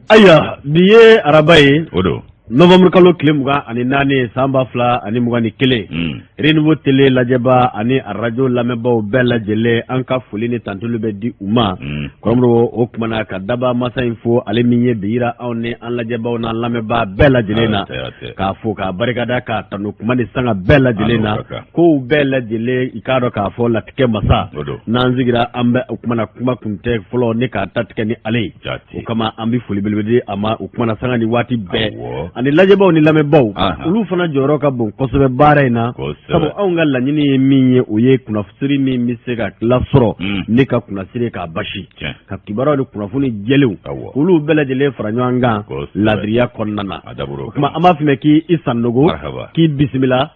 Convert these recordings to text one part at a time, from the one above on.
Aya biye arabaye odo November kalo kilemuga ani nane samba fla ani mugani kele renouveau télé lajeba ani radio lamebo bella jele anka folini tantulu be di uma komro okmana ka daba masa info ale minye bira awne an lajeba na lameba bella jelena ka fo ka barikada ka tanu kumani sanga bella jelena ko bella jele ikado ka fo latike masa nanzigira ambe okmana kuma kunte folo ne ka tatike ni ale kama ambi foli belbedi ama okmana sanga ni wati be ani lajeba ni lamebo ulu fana joro ka bon kosobe bare na sabu aunga la nyini minye oye kuna fusiri mi misega klasoro nika kuna sire ka bashi ka kibaro ni kuna funi jelew ulu bela jele faranyanga ladriya konnana kuma ama fime ki isannogo ki bismillah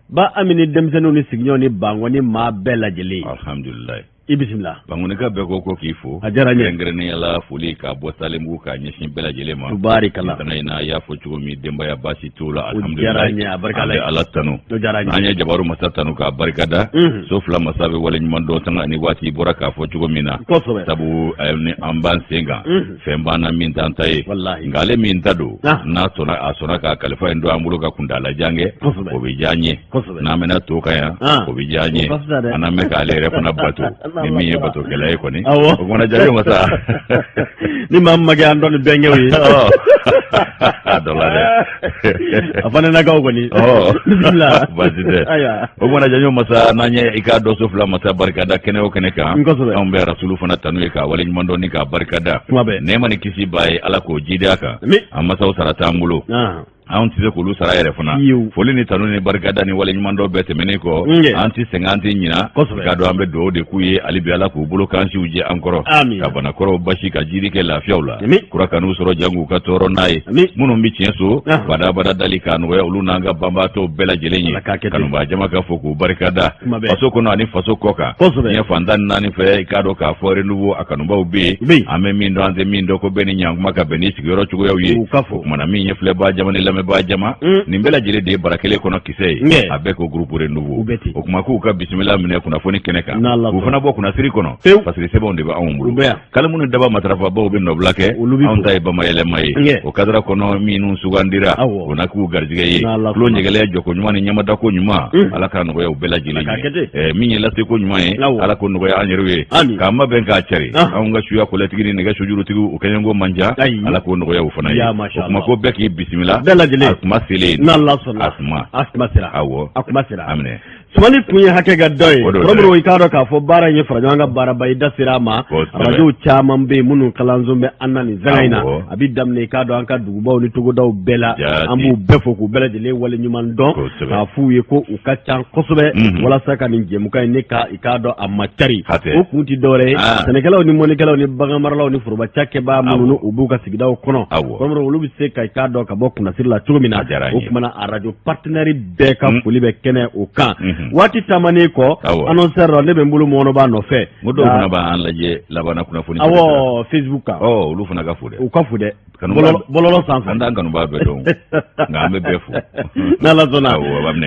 ba amini demsenu ni signyo ni bango ni ma bela jele alhamdulillah bismillah bangunika beko ko kifo ajaranye ngrene yala fuli ka bosalemu ka nyeshin bela jelema tubarikallah ina ya fo chugo mi demba ya basi tula alhamdulillah ajaranye barkallah ala tanu anya jabaru masatanu ka barkada so fla masabe wala nyimando tanga ni wati boraka fo chugo mina sabu ni amban senga fembana min tantaye ngale min tado na sona asona ka kalifa ndo ambulo ka kundala jange obijanye na mena tokaya obijanye ana meka ale refana bato ni miye bato kala ko ni ko mona jayo masa ni mamma ga andon benge wi dollar afana na ga ko ni bismillah bazide ko mona jayo masa nanya ikado sufla masa barkada kene o kene ka ambe rasulu fana tanu ka wala ni mando ni ka barkada ne mani kisi bay ala ko jidaka amma saw sarata ngulo anti se kulu sara yere fana foli ni tanu ni barkada ni wala nyimando bete meniko anti 50 nyina ka do ambe do de kuye ali bi ala ko bulu kan si uje ankoro ka bana koro bashi ka jiri ke la fiawla kura kanu soro jangu ka toro naye munu mbi chenso bada dalika no ya uluna nga bamba to bela jelenyi kanu ba jama ka foku barkada faso kono ani faso koka ni fandan nani fe ka do ka fore nuwo akanu ba ubi ame mindo anze mindo ko beni nyangu maka beni sigoro chugo ya uye mana mi nyefle ba jama ni ba jama nimbela jile de barakele kono kisei abeko grupu renouveau okuma ku ka bismillah mine kuna foni keneka ufana bo kuna siri kono parce que c'est bon de ba amulu kala munu daba matrafa bo be no blake on tay ba mayele may o kadra kono minu sugandira ona ku garjige yi lo nyegele joko nyuma ni nyama da ko nyuma ala kan no ya ubela jile minye la se ko nyuma ala ko no ya anyerwe kama benka chari aunga chuya ko letigini ne ga shujuru tigu ukengo manja ala ko no ya ufana yi okuma ko beki bismillah asma sile asma sira awo akuma sira amne sumani kunye hake ga doy robro ikado ka fo bara nye farajanga bara bayda sirama radio chama mbe munu kalanzo mbe anani zaina abidam ne ikado anka duguba ni togo daw bela ambu befo ku bela jele wala nyuman don ka fuye ko ukacha kosobe wala saka ni jemuka ne ka ikado amachari o kunti dore senekala ni monekala ni bagamara ni furuba chake ba munu ubuka sigidaw kono robro ulubi se ka ikado ka bokku na sirla chugumina o kumana radio partenaire be ka fulibe kene o kan wati tamane ko annoncer ne be mbulu mono ba no fe modo na ba an laje labana kuna funi Facebook ka ulu funa ka fude o ka fude bololo sans anda nganu ba be don ngambe befu na la zona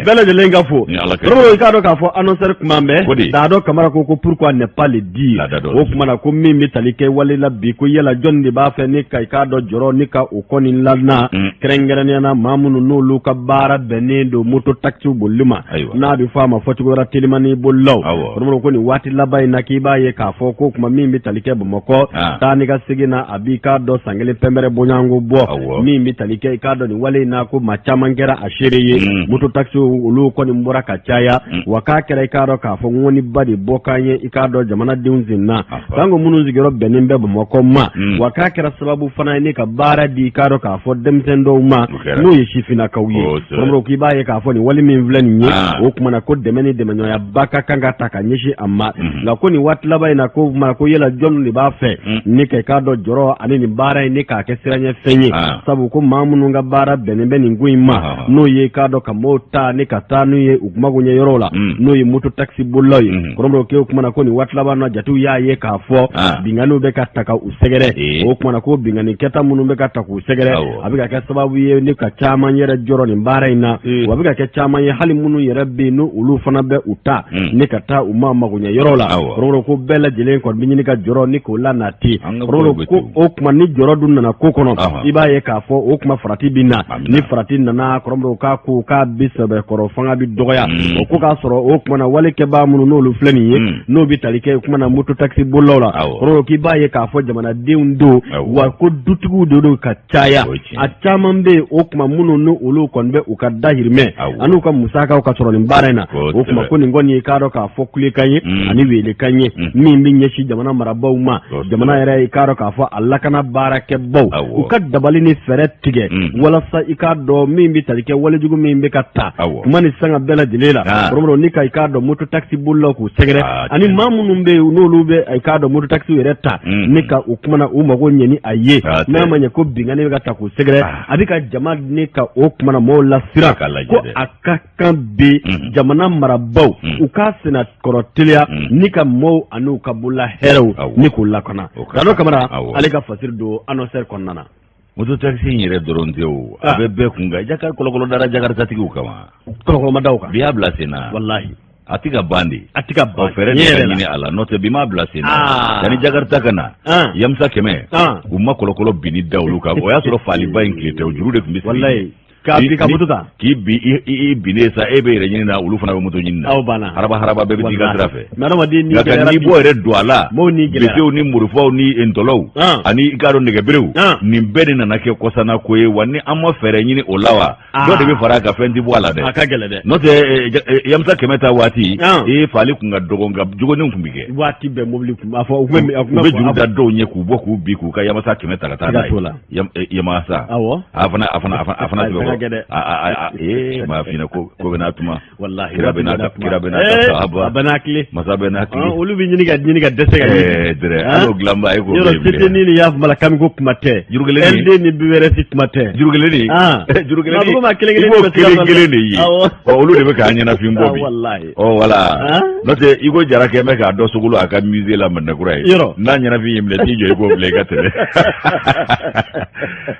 bela de lenga fo ro ka do ka fo annoncer kuma mbe da do kamara ko pourquoi ne pas le dire o kuma na ko mimi talike wale la bi ko yela jondi ba fe ne kai ka do joro ni ka o koni lalna krengere na mamunu no lu ka bara benendo moto taxi boluma na bi fama fotigora telimani bollo rumro ko ni wati labai na kiba ye ka fo ko kuma mimi talike bo moko tani ga sigina abika do sangele pembere bonyango bo mimi talike ka do ni wale na ko machamangera ashiriye moto taxi ulu ko ni mbora ka chaya waka kere ka do ka fo ngoni badi bokanye ikado jamana diunzinna tango munu zigero benimbe bo moko ma waka kere sababu fana ni ka bara di ka do ka fo demtendo ma no yeshifina kawye rumro kiba ye ka fo ni wali min vlani nye o kuma na ko demeni demenyo ya baka kanga taka nyishi amma nga ko ni watla bay na ko ma ko yela jon ni ba fe ni ke ka do joro ani ni bara ni ka ke siranye fenyi sabu ko mamunu nga bara benebe ni nguima no ye ka do ka mota ni ka tanu ye ukuma gunye yorola no ye moto taxi bolloy ko ke kuma na ko ni watla ba no jatu ya ye ka fo binganu be ka taka usegere o kuma na ko bingani keta munu be ka taka usegere abika ka sababu ye ni ka chama nyere joro ni bara ina wabika ke chama ye hali munu yere be no ulu fana bɛ u ta ni ka taa u ma magoɲɛ yɔrɔ la roro ko bɛɛ lajɛlen kɔni bɛ ɲini ka jɔrɔ ni k'o la nati roro ko o kuma ni jɔrɔ dun nana ko kɔnɔ i b'a ye k'a fɔ o kuma farati bi na ni farati nana kɔrɔmɔrɔw k'a ko k'a bi sɛbɛ kɔrɔ fanga bi dɔgɔya o ko k'a sɔrɔ o kuma na walikɛbaa minnu n'olu filɛ nin ye n'o bi tali kɛ kuma na moto taxi bolilaw la roro k'i b'a ye k'a fɔ jamanadenw don wa ko dutigiw de don ka caya a caman bɛ o kuma minnu ni olu kɔni bɛ u ka dahirimɛ an'u ka musakaw ka sɔrɔ nin baara in na o kuma ko nin kɔni ye k'a dɔn k'a fɔ kulekan ye ani welekan ye min bɛ ɲɛsin jamana marabaw ma jamana yɛrɛ i k'a dɔn k'a fɔ a lakana baarakɛbaw u ka dabali ni fɛɛrɛ tigɛ walasa i k'a dɔn min bɛ tali kɛ walejugu min bɛ ka ta kuma ni sanga bɛɛ lajɛlen la kɔrɔmɔrɔ ni ka i k'a dɔn moto taxi bolilaw k'u sɛgɛrɛ ani maa minnu bɛ yen n'olu bɛ i k'a dɔn moto taxi yɛrɛ ta ni ka u kuma na u mago ɲɛ ni a ye n'a ma ɲɛ ko binkani bɛ ka ta k'u sɛgɛrɛ a bɛ ka jama ni ka o kuma na mɔgɔw lasiran ko a ka kan bi jamana marabaw u k'a sena kɔrɔ teliya ni ka mɔgɔw ani u ka bolola hɛrɛw ni k'u lakana kano kamara ale ka fasiri don annonceur kɔnɔna na moto taxi in yɛrɛ dɔrɔn tɛ o a bɛ bɛɛ kun kan kɔlɔkɔlɔ dara jakartatigiw kama kɔlɔkɔlɔmadaw kan bi y'a bila sen na wallahi a tɛ ka ban de a tɛ ka ban fɛɛrɛ de ka ɲini a la n'o tɛ bi m'a bila sen na yanni jakarta ka na Yamusa Kɛmɛ u ma kɔlɔkɔlɔ binni da olu kan o y'a sɔrɔ faaliba in tile tɛ o juru de tun bɛ sigi wallahi ka moto ta k'i bi i binnen sa e bɛ yɛrɛ ɲini na olu fana bɛ moto ɲini na aw banna haraba bɛɛ bɛ t'i ka sira fɛ nka n'i bɔ yɛrɛ don a la bisiw ni morifaw ni ntɔlaw ani i k'a dɔn nɛgɛberew nin bɛɛ de nana kɛ kɔsana ko ye wa ni an ma fɛɛrɛ ɲini o la wa dɔ de bɛ fara a kan fɛn tɛ bɔ a la dɛ a ka gɛlɛn dɛ n'o tɛ Yamusa Kɛmɛ ta waati faali kun ka dɔgɔ nka jogoninw tun bɛ kɛ waati bɛɛ mobili kun b'a fɔ u bɛ juru da dɔw ɲɛ k'u bɔ k'u bin k'u ka Yamusa Kɛmɛ ta ka taa n'a ye Yamasa a fana maa fina ko bɛna tuma wallahi kira bɛna sahaba banakli masa bɛnakli olu bɛ ɲini ka dɛsɛ ka dɛrɛ alo gilamba ay ko yɔrɔ tete ni y'a fɔ la kami ko kuma tɛ LD ni BRS kuma tɛ jurugelen de ye olu de bɛ k'a ɲɛnafin bɔ bi wallahi wala n'o tɛ i ko Jara Kɛmɛ k'a dɔ sogolo a ka musée la Mandakura ye n'a ɲɛnafin ye minɛ t'i jɔ i k'o bila i ka tɛmɛ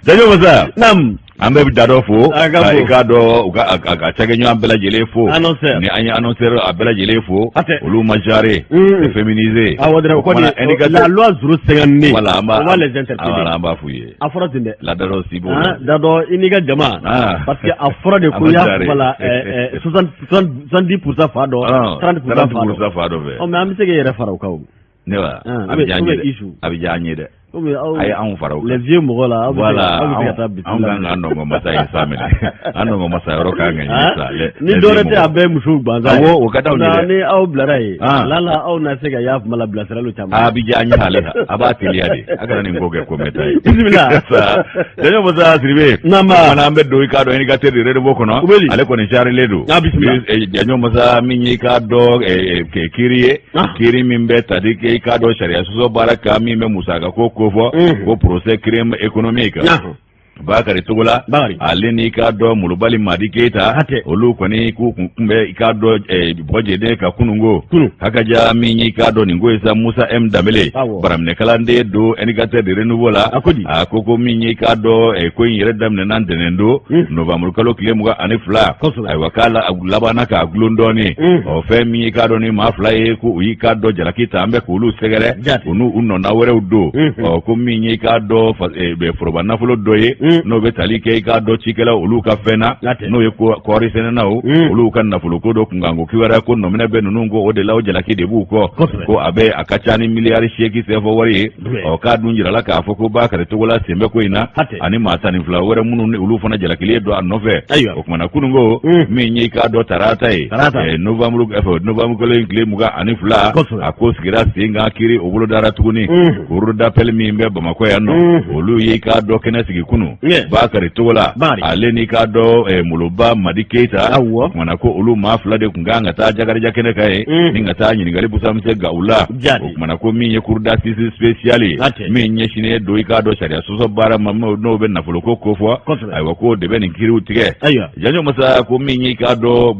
Jajo Masa an bɛɛ bɛ da dɔ fo i k'a dɔn a ka cakɛɲɔgɔn bɛɛ lajɛlen fo ni an ye annonceur a bɛɛ lajɛlen fo olu ma jare féminisé la loi 052 voilà on va les interpeller an b'a f'u ye a fɔra ten dɛ la dadɔ sibo dadɔ i n'i ka jama parce que a fɔra de ko y'a voilà 70% fa dɔ 30% fa dɔ fɛ mais an bɛ se k'i yɛrɛ fara o kan ne wa a bɛ diya an ye dɛ a ye anw fara les vieux mɔgɔ la voilà anw kan ka nɔngɔ masa ye sa minɛ an nɔngɔ masa yɔrɔ kan ka ɲini sa ni dɔwɛrɛ tɛ a bɛɛ musow gansan ye o ka d'aw ye dɛ ni aw bilara ye lala aw na se ka y'a kuma la bilasirali caman a bɛ diya an ye ale la a b'a teliya de a kana nin ko kɛ ko mɛta ye bisimila Jajo Masa Sidibe an bɛ don i k'a dɔn indicateur de redebo kɔnɔ ale kɔni sarilen don Jajo Masa min ye i k'a dɔn kiiri ye kiiri min bɛ tali kɛ i k'a dɔn sariya sɔsɔ baara kan min bɛ musaka ko fɔ ko procès crime économique Bakari Togola ale ni k'a dɔn Molobali Madi Keita olu kɔni k'u kun bɛ i k'a dɔn Bɔjɛden ka kunungo hakaja min i k'a dɔn nin ko ye sa Musa M Danbele baraminɛkalanden don indicateur de renouveau la a ko min i k'a dɔn ko in yɛrɛ daminɛna ntɛnɛn don novembre kalo tile 22 ayiwa k'a labanna k'a gulon dɔɔni fɛn min i k'a dɔn ni maa fila ye ko u y'i k'a dɔn jalaki ta an bɛ k'olu sɛgɛrɛ u n'u nɔna wɛrɛw don ko min i k'a dɔn foroba nafolo dɔ ye n'o bɛ tali kɛ i k'a dɔn cikɛlaw olu ka fɛn na n'o ye kɔɔri sɛnɛnaw olu ka nafolo ko dɔ kunkan ko kibaruya ko nɔminɛ bɛ ninnu ko o de la o jalaki de b'u kɔ ko a ka ca ni miliyari 8 sɛfɔ wari ye k'a dun jirala k'a fɔ ko Bakari Togola sen bɛ ko in na ani maa 12 wɛrɛ minnu olu fana jalakili don a nɔfɛ o kumana kunungo min ye i k'a dɔn tarata ye novembre kalo in tile 22 a ko sigira sen kan kiiri o bolo dara tuguni cour d'appel min bɛ Bamakɔ yan nɔ olu ye i k'a dɔn kɛnɛ sigi kunu Bakari Togola ale ni k'a dɔn Moloba Madi Keita o kumana ko olu maa fila de kun kan ka taa Jakarija kɛnɛ kan ye ni ka taa ɲininkali busamise ga u la o kumana ko min ye cour d'assises spéciale ye min ɲɛsinen don i k'a dɔn sariya sɔsɔ baara ma n'o bɛ nafolo ko fɔ ayiwa ko de bɛ nin kiiriw tigɛ Jajo Masa ko min ye i k'a dɔn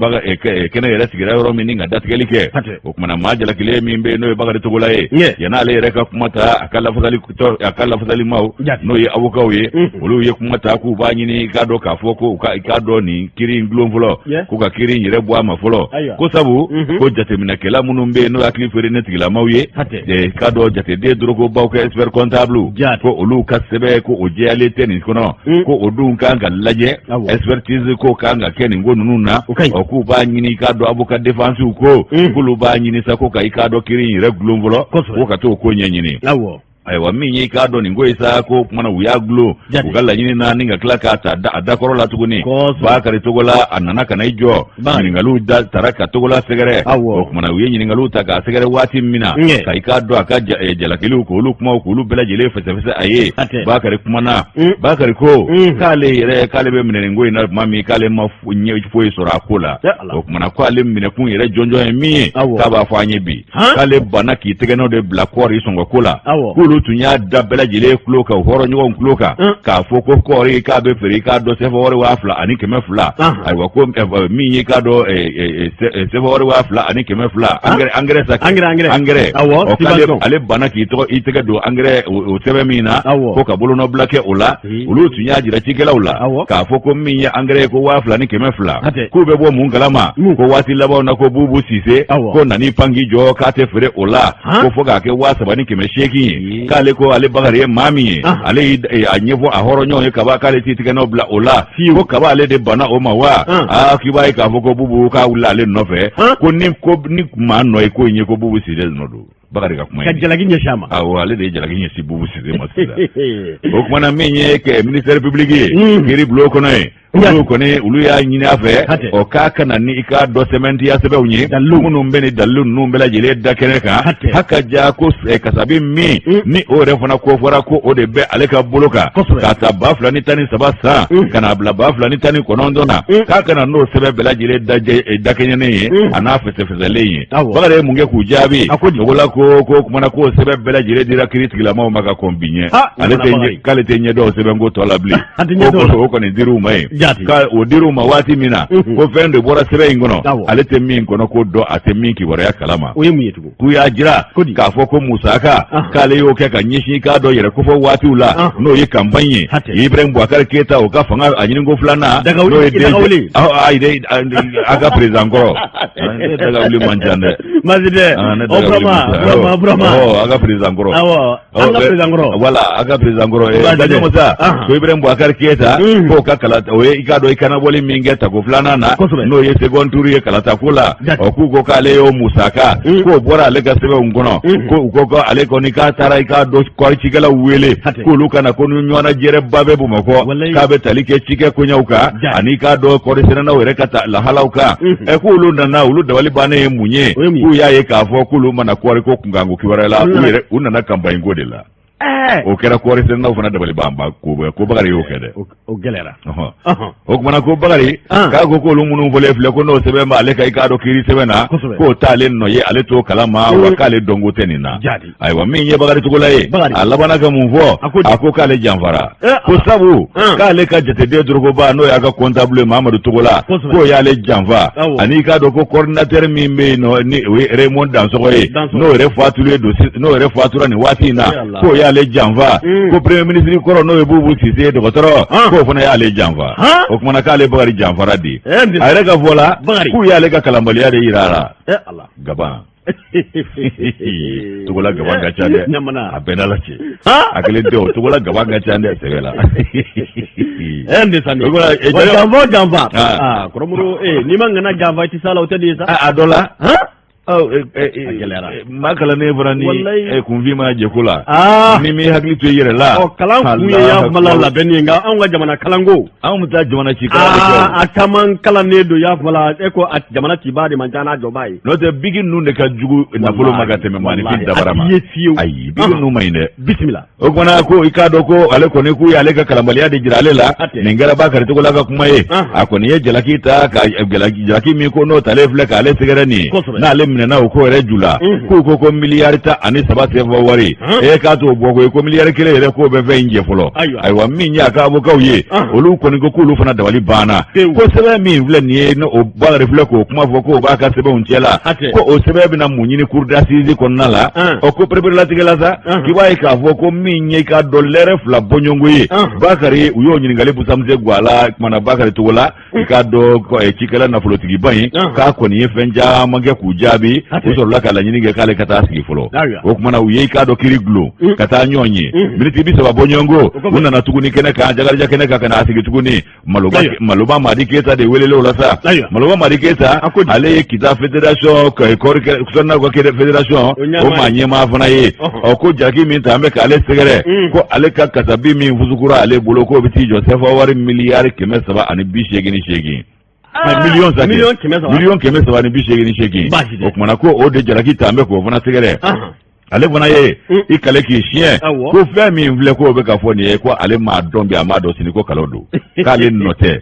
kɛnɛ yɛrɛ sigira yɔrɔ min ni ka datigɛli kɛ o kumana maa jalakilen min bɛ n'o ye Bakari Togola ye yan'ale yɛrɛ ka kuma ta a ka lafasalimaw n'o ye avocat ye olu ye kuma ta ku ba nyini ka do ka fo ko ka do ni kiri ngulon folo ko ka kiri yire bo ama folo ko sabu ko jate mina kala munum be no akli fere net gila mawye de ka do jate de drogo ba ko expert comptable ko olu ka sebe ko o jele tenis kono ko odun ka nga laje expertise ko ka nga keni ngonu nuna o ku ba nyini ka do abuka defense ko lu ba nyini sa ko ka do kiri yire ngulon folo ko ka to ko nyini aiwa minyi ka do ni ngoisa ko mana uya glo ugalla nyini na ninga klaka ta da korola tuguni ba kare togola anana kana ijo ni ngalu da taraka togola segere ko mana uye nyini ngalu ta ka segere wati mina kai ka do aka jala kilu ko lu kuma ko lu bela jele fese aye ba kare kuma na ba kare ko kale be mine ngoi na mami kale mafunye foi sora kola ko mana ko ale mine kun yere jonjo mi ka ba fanye bi kale bana ki tegeno de blackori songo kola tunya dabela jile kloka horo nyon kloka ka foko kori ka be feri ka do se fori wa fla ani keme fla ai wa ko mi ka do se fori wa fla ani keme fla angre o kale ale bana ki to itega do angre o sebe mina ko ka bolo no blake ola ulu tunya jira chikela ola ka foko mi angre ko wa fla ni keme fla ko be bo mungalama ko wati laba na ko bubu sise ko nani pangi jo ka te fere ola ko foka ke wa sabani keme sheki kale ko ale bagare mami ale anyevo ahoro nyo kaba kale titika no bla ola ko kaba ale de bana o mawa kibai ka foko bubu ka ula ale nofe ko ni mano e ko nye ko bubu sile no do bagare ka kuma ka jalagi shama ale de jalagi nye si bubu sile masida o kuma na menye ke ministère public kiri bloko no ulu kone ulu ya nyine afe o kaka na ni ika do sementi ya sebe unye munu mbeni dalu numbela jile da keneka haka ja ko kasabi mi ni o refona ko fora ko o de be aleka boloka kata bafla ni tani sabasa kana bla bafla ni tani konondona kaka na no sebe bela jile da kenyene ana fese leye bagare munge kujabi ogola ko kumana ko sebe bela jile dira kritikila ma maka kombinye ale kale tenye do sebe ngo tola bli ko ni diru mai ka odiru mawati mina ko fende bora sebe ingono alete min kono ko do ate min ki bora ya kalama ku ya jira ka fo ko musaka kale yo ke ka nyishi ka do yere ko fo wati ula no yi kampanye Ibrahim Boubacar Keita o ka fanga anyini ngo fulana no e de ai de aga president goro daga uli manjande mazide o broma aga president goro aga president goro wala aga president goro daga moza ko Ibrahim Boubacar Keita ko ka kala o ikado ikana boli mingeta ko fulana na no ye second tour ye kala takula o ku ko kale yo musaka ko bora le ga sebe ngono ko ale ko ni ka tara ikado ko chigala wele ko lukana ko nyona jere babe bu mako ka be talike chike kunyauka ani ka do ko resena na were kata la halauka ku lunda na ulu dawali bane munye ku ya ye ka fo ku lumana ko ko kungangu kiwarala were unana kamba ngodela o kera ko resena na ufana dabali bamba ko bagari yo kede o gelera o kuma na ko bagari ka ko lumunu vole fle ko no sebe ma ale kai ka do kiri sebe na ko tale no ye ale to kalama wa kale dongo tenina aiwa min ye bagari to golaye Allah bana ka mun fo ako kale janfara ko sabu kale ka jete de drogo ba no ya ka comptable Mamadou Togola ko ya le janfa ani ka do ko coordinateur mi me no ni Raymond Dansogoye no refatule dossier no refatura ni wati na ko ya le janfa ko premier ministre ko no e bubu sise de botoro ko fona ya le janfa o kuma na kale bagari janfara di ayre ka vola ku ya le ka kalambali ya de irara Allah gaba Togola gaba ga chande abenala che akele do Togola gaba ga chande sebela ende sani jamba koromuro ni mangana jamba ti sala utedisa adola makala ne brani kunvima jekula mimi hakli to yere la kalan kuye ya malala beninga an ga jamana kalango an muta jamana ci kala ataman kalan ne do ya mala eko at jamana ci bade manjana jobai no te bigin nu ne ka jugu na bolo magate me mani fi dabarama ayi bigin nu mai ne bismillah o kona ko ikado ko ale ko ne ku ya ale ka kalambaliya de jirale la ningara ba kare to la ka kuma ye akoni ye jalaki ta ka jalaki mi ko no tale fle ka ale sigara ni na ale minɛna o ko yɛrɛ ju la k'u ko miliyari 13 CFA wari k'a to bɔ ko ye ko miliyari 1 yɛrɛ k'o bɛ fɛn in jɛ fɔlɔ ayiwa min y'a ka avocat ye olu kɔni ko k'olu fana dabali banna ko sɛbɛn min filɛ nin ye o Bakari filɛ k'o kuma fɔ k'o b'a ka sɛbɛnw cɛ la ko o sɛbɛn bɛna mun ɲini cour d'assises kɔnɔna la ko pereperelatigɛ la sa k'i b'a ye k'a fɔ ko min ye k'a dɔn lɛrɛ 2 bɔɲɔgɔnko ye Bakari u y'o ɲininkali Busamusen Gwala kumana Bakari togo la i k'a dɔn cikɛla nafolotigiba in k'a kɔni ye fɛn caman kɛ k'u jaabi u sɔrɔla ka laɲini kɛ k'ale ka taa sigi fɔlɔ o kumana u ye i k'a dɔn kiri gulon ka taa ɲɔgɔn ye miniti 30 bɔɲɔgɔnko u nana tuguni kɛnɛ kan Jakarija kɛnɛ kan ka na sigi tuguni Maloba Madi Keyita de welele o la sa Maloba Madi Keyita ale ye kita fédération sɔnna ko fédération o maa ɲɛmaa fana ye ko jalaki min ta an bɛ k'ale sɛgɛrɛ ko ale ka kasabi min fusukura ale bolo k'o bɛ t'i jɔ CFA wari miliyari 388 miliyɔn 388 o kumana ko o de jalaki ta an bɛ k'o fana sɛgɛrɛ ale fana ye i kale k'i siɲɛ ko fɛn min filɛ k'o bɛ ka fɔ nin ye ko ale m'a dɔn bi a m'a dɔn sini ko kalo don k'ale nɔ tɛ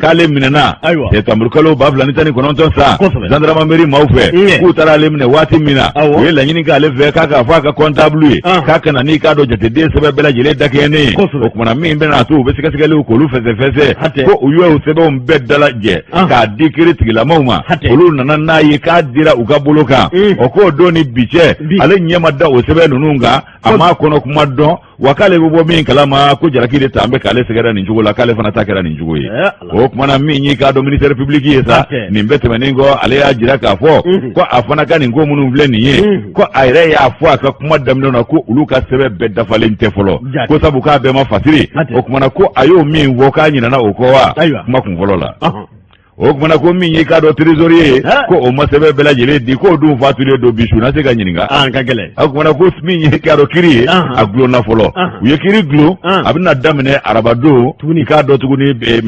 k'ale minɛna septembre kalo 2019 sa gendarmerie maaw fɛ k'u taara ale minɛ waati min na u ye laɲini k'ale fɛ k'a k'a fɔ a ka comptable ye k'a kana n'i k'a dɔn jateden sɛbɛn bɛɛ lajɛlen dakɛɲɛnen o kumana min bɛna to u bɛ sɛgɛsɛgɛliw k'olu fɛsɛfɛsɛ ko u y'o sɛbɛnw bɛɛ dalajɛ k'a di kiiri tigilamaw ma olu nana n'a ye k'a dira u ka bolo kan o k'o don ni bi cɛ ale ɲɛ ma da o sɛbɛn ninnu kan a m'a kɔnɔ kuma dɔn wa k'ale bɛ bɔ min kalama ko jalaki de ta an bɛ k'ale sɛgɛrɛ nin cogo la k'ale fana ta kɛra nin cogo ye o kumana min y'i k'a dɔn ministère public ye sa nin bɛɛ tɛmɛnen kɔ ale y'a jira k'a fɔ ko a fana ka nin ko minnu filɛ nin ye ko a yɛrɛ y'a fɔ a ka kuma daminɛ na ko olu ka sɛbɛn bɛɛ dafalen tɛ fɔlɔ ko sabu k'a bɛɛ ma fasiri o kumana ko a y'o min fɔ k'a ɲinana o kɔ wa kuma kun fɔlɔ la o kumana ko min ye k'a dɔn trésorier ye ko o ma sɛbɛn bɛɛ lajɛlen di k'o dun fatulen don bi su na se ka ɲininka ka gɛlɛn o kumana ko min ye k'a dɔn kiri ye a gulonna fɔlɔ u ye kiri gulon a bɛna daminɛ arabadon k'a dɔn tuguni bi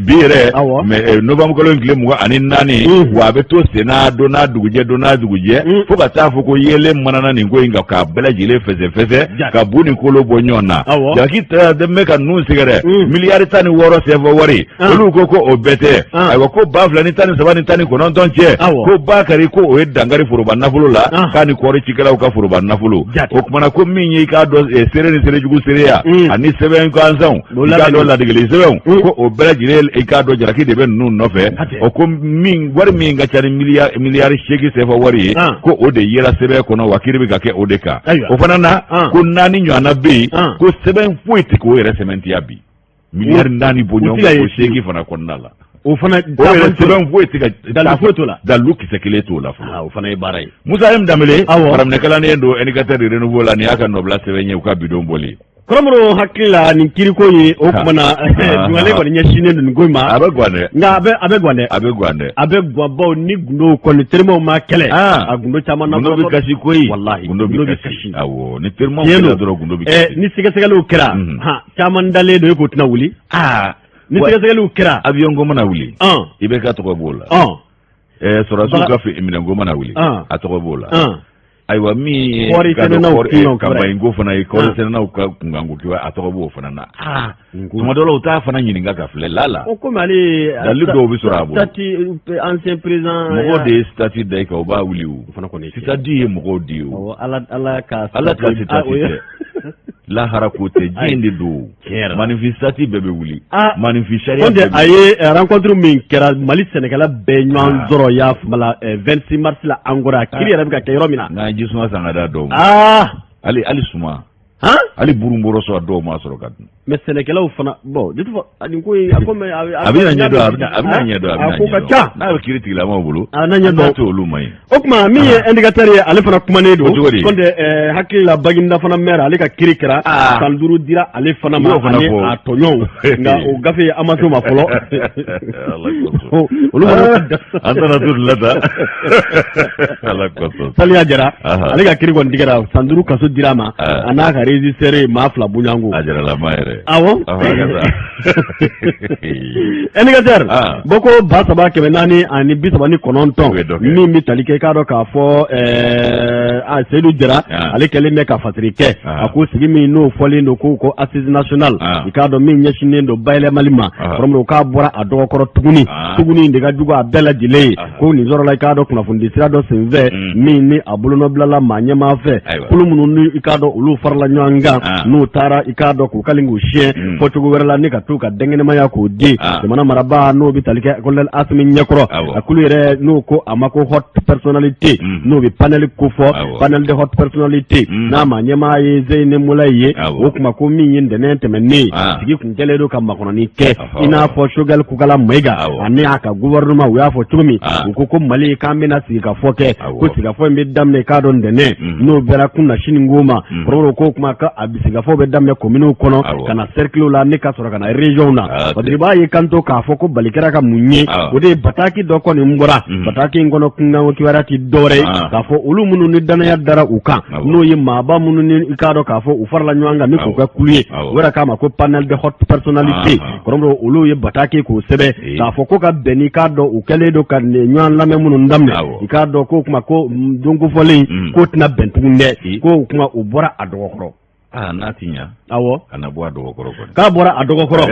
yɛrɛ novembre kalo tile 24 wa a bɛ to senna don n'a dugujɛ fo ka taa fɔ ko yelen manana nin ko in kan k'a bɛɛ lajɛlen fɛsɛfɛsɛ ka bu ni kolo bɔ ɲɔgɔn na jalaki tɛmɛ ka ninnu sɛgɛrɛ miliyari 16 CFA wari olu ko o bɛɛ tɛ ayiwa ko 2013 ni 2019 cɛ ko Bakari ko o ye dankari foroba nafolo la k'a ni kɔɔri cikɛlaw ka foroba nafolo o kumana ko min ye i k'a dɔn seere ni seerejugu seereya ani sɛbɛn gansanw i k'a dɔn ladegeli sɛbɛnw ko o bɛɛ lajɛlen i k'a dɔn jalaki de bɛ ninnu nɔfɛ o ko wari min ka ca ni miliyari 8 CFA wari ye ko o de yera sɛbɛn kɔnɔ wa kiiri bɛ ka kɛ o de kan o fana na ko 4 ɲɔgɔnna bɛ yen ko sɛbɛn foyi tɛ k'o yɛrɛ sɛbɛntiya bi miliyari 4 bɔɲɔgɔnko 8 fana kɔnɔna la o fana sɛbɛn foyi tɛ ka dalu foyi t'o la dalu kisɛ kelen t'o la fana o fana ye baara ye Musa M Danbele faraminɛkalanen don éducateur de renouveau la nin y'a ka nɔbila sɛbɛn ye u ka bidon boli Kɔrɔmuru hakili la nin kiriko ye o kumana dungale kɔni ɲɛsinnen don nin ko in ma a bɛ guwan dɛ nka a bɛ guwan dɛ a bɛ guwan baw ni gundo kɔni terimaw ma kɛlɛ a gundo caman na gundo bɛ kasi koyi wallahi gundo bɛ kasi awɔ ni terimaw kɛlɛ dɔrɔn gundo bɛ kasi ni sɛgɛsɛgɛliw kɛra caman dalen don e k'o tɛna wuli ni sɛgɛsɛgɛliw kɛra avion ko mana wuli i bɛ ka tɔgɔ b'o la sɔrɔdasiw ka minɛn ko mana wuli a tɔgɔ b'o la ayiwa min ye kabayinko fana ye kɔɔri sɛnɛnaw ka kunkanko kɛ a tɔgɔ b'o fana na tuma dɔ la u t'a fana ɲininka ka filɛ la o komi ale dalilu dɔw bɛ sɔrɔ a bolo ancien président mɔgɔw de ye statut da i kan o b'a wuli o fana kɔni statut ye mɔgɔw di o ala ka statut tɛ lahara ko tɛ diɲɛ de don manifeste statut bɛɛ bɛ wuli manifeste sariya bɛɛ a ye rencontre min kɛra Mali sɛnɛkɛla bɛɛ ɲɔgɔn sɔrɔ y'a fama 26 mars la Angora kiri yɛrɛ bɛ ka kɛ yɔrɔ min na ji suma san ka da dɔw ma hali suma hali burumbɔrɔ sɔrɔ dɔw ma sɔrɔ ka dun mais sɛnɛkɛlaw fana bon je trouve nin ko a ko mais a bɛna ɲɛdɔn a bɛna ɲɛdɔn a ko ka ca n'a bɛ kiiri tigilamaw bolo a na ɲɛdɔn to olu man ɲi o tuma min ye indicateur ye ale fana kumanen don kɔnte hakili la Baginda fana maire ale ka kiiri kɛra san 5 dira ale fana ma ani a tɔɲɔgɔnw nka o gafe an ma s'o ma fɔlɔ olu an taara to la ta ala kosɔn saliya jara ale ka kiiri kɔni tigɛra san 5 kaso dira ma a n'a ka registre maa 2 bunyanko a jarala ma yɛrɛ awɔ Enigater boko basaba kemenani ani bisabani kononton mi mitalike kado ka fo Seydou Dira ale keleme ka fatrike ako sigimi no foli no ko assise national ikado min nyashine do bayle malima romro ka bora adokoro tuguni ndiga jugo abela dile ko ni zoro la ikado kuna fundisira do senve min ni abulono blala manyama fe kulumunu ni ikado ulu farla nyanga no tara ikado ko kalingu she fotugo werla ni ka tuka dengene maya ko di mana maraba no bitalike ko lel asmi nyakro akulu re no ko amako hot personality no bi panel ko fo panel de hot personality na manyama ye zeine mulaye o kuma ko min yin de nente menni sigi kun tele do kam makono ni ke ina fo shogal ku kala mega ani aka gouvernement wa fo tumi ko mali kamina siga foke ko siga fo mi damne ka don de ne no bera kunna shini ngoma ro ko kuma ka abisiga fo be damne commune kono kana cercle la ne ka soro kana region na badriba ye kanto ka fo ko balikira ka munye o de bataki do ko ni mbora bataki ngono kunna o kiwarati dore ka fo ulu munu ni dana ya dara uka no ye maba munu ni ikado ka fo ufarla nyanga ni ko ka kuliye wera kama ko panel de hot personality koromro ulu ye bataki ko sebe ka fo ko ka beni kado ukele do kan nyan lame munu ndamne ikado ko kuma ko dungu fole ko tina bentunde ko kuma ubora adokoro natinya awo kana bwa do kokoro ka bora adokoro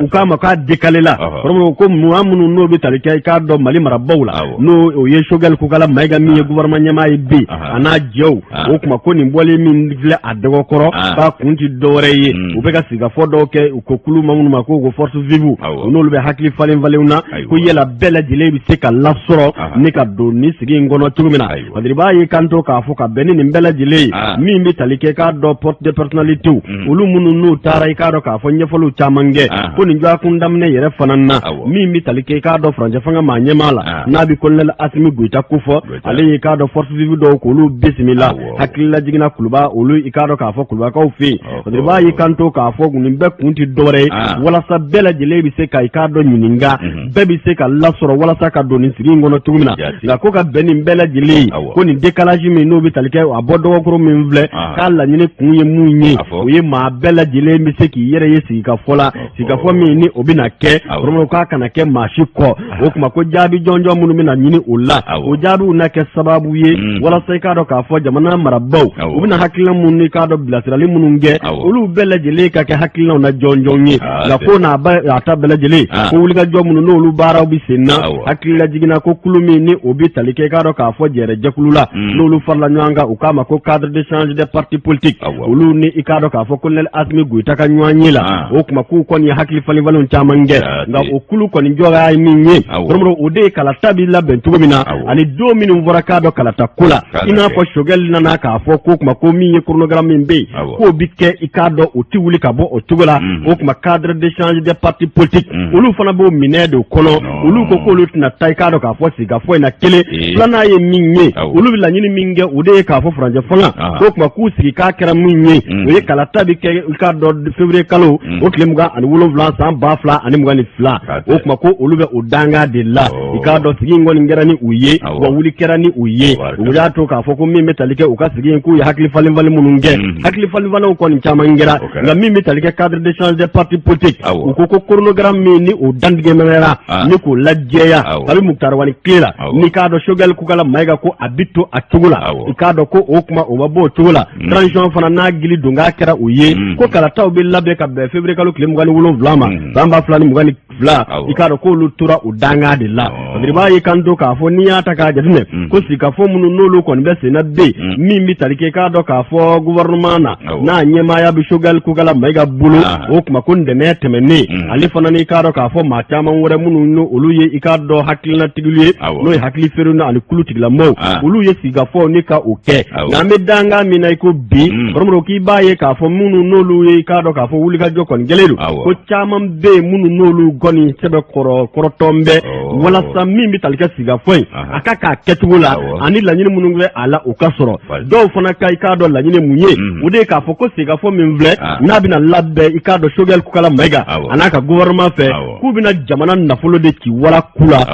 ukama ka dekalela promo ko muamunu no bi talike ka do mali marabawla no o ye shogal ku kala maiga mi gouvernement nyama bi ana jew o kuma ko ni mbole min vle adokoro ba kunti doreye o be ka siga fodo ke ko kulu mamunu mako go force vivu no lube hakli falen valewna ko yela bela jile bi se ka lasoro ni ka do ni sigi ngono tumina wadriba yi kanto ka fo ka beni ni bela jile mi mi talike ka do de personnalité ulu munu no tara ikado ka fo nyefolu chamange ko ni jwa kundamne yere fananna mi talike ka do franje fanga manyemala nabi kollel asmi guita kufo ale ikado force vive do ko lu bismillah hakilla jigina kuluba ulu ikado ka fo kuluba ka ufi driba yikanto ka fo gunimbe kunti dore wala sabela jilebi se ka ikado nyuninga bebi se ka lasoro wala saka do ni sigi ngono tugumina la ko ka beni mbela jili ko ni décalage mi no bi talike abodo ko mi mvle kala nyine kunye munye oye ma bela jile mi se ki yere yesi ka fola sika fo mi ni obina ke romo ka kana ke mashiko o kuma ko jabi jonjo munu mina nyini ulla o jabi unake sababu ye wala sai ka do ka fo jamana marabaw obina hakila munni ka do bilasirali mununge ulu bela jile ka ke hakila na jonjo nyi la ko na ba ata bela jile ko wuli ka jo munu no ulu baraw bi senna hakila jigina ko kulumi ni obi talike ka do ka fo jere jekulula no ulu farla nyanga o kama ko cadre de change des partis politiques ulu ni ikado ka fo kullel asmi guita ka nyanyila o kuma ku kon ya hakli fali valon chamange nga o kulu kon joga ay minni romro o de kala tabila bentugumina ani 2 minu vora kado kala takula ina fo shogel nana ka fo ko kuma ko mi chronogramme mbe ko bikke ikado o tiwuli ka bo o tugula o kuma cadre d'échange des partis politiques ulu fana bo minedo kono ulu ko ko lutina tay kado ka fo siga fo na kele plana ye minni ulu la nyini minge o de ka fo franje fanga ko kuma ku sigi ka kera minni o kala tabi ke ka do février kalo o klemuga ani wolonvla san bafla ani mugani fla o kuma ko olube o danga de la ka do sigi ngoni ngerani uye wa wuli kerani uye o ya to ka foko mi metalike o ka sigi ku ya hakli falen vale mununge hakli falen vale ko ni chama ngera nga mi metalike cadre d'échange des partis politiques o ko chronogramme mi ni o dandige menera ni ko lajjeya tabi muktar wani clear ni ka do shogal ku kala maiga ko abito atugula ka do ko o kuma o babo tugula transition fana na gili dunga kera uye ko kala taw bi labbe ka be février kalo klem ngani wolon vlama zamba flani mugani fla ikaro ko lutura udanga de la driba yi kanto ka fo niya ta ka jadne ko sika fo munu nolu kon be sena be mi mi tarike ka do ka fo gouvernement na nyema ya bi shogal ku kala mega bulu o kuma kun de ne temeni ali fana ni ka do ka fo ma chama wore munu no oluye ikado hakilna tigulye no hakli feruna ali kulu tigla mo oluye sika fo ni ka oke na medanga mi na iko bi romro ki baye ka fo munu nolu ye kado ka fo wuli ka jokon geledu ko chaman be munu nolu goni sebe koro tombe wala sammi mi talika siga foy akaka ketugula ani la nyine munu ngwe ala o kasoro do fona kai kado la nyine munye ude ka fo ko siga fo min vle na bina labbe ikado shogel ku kala mega anaka gouvernement fe k'u bɛna jamana nafolo de ci wala kula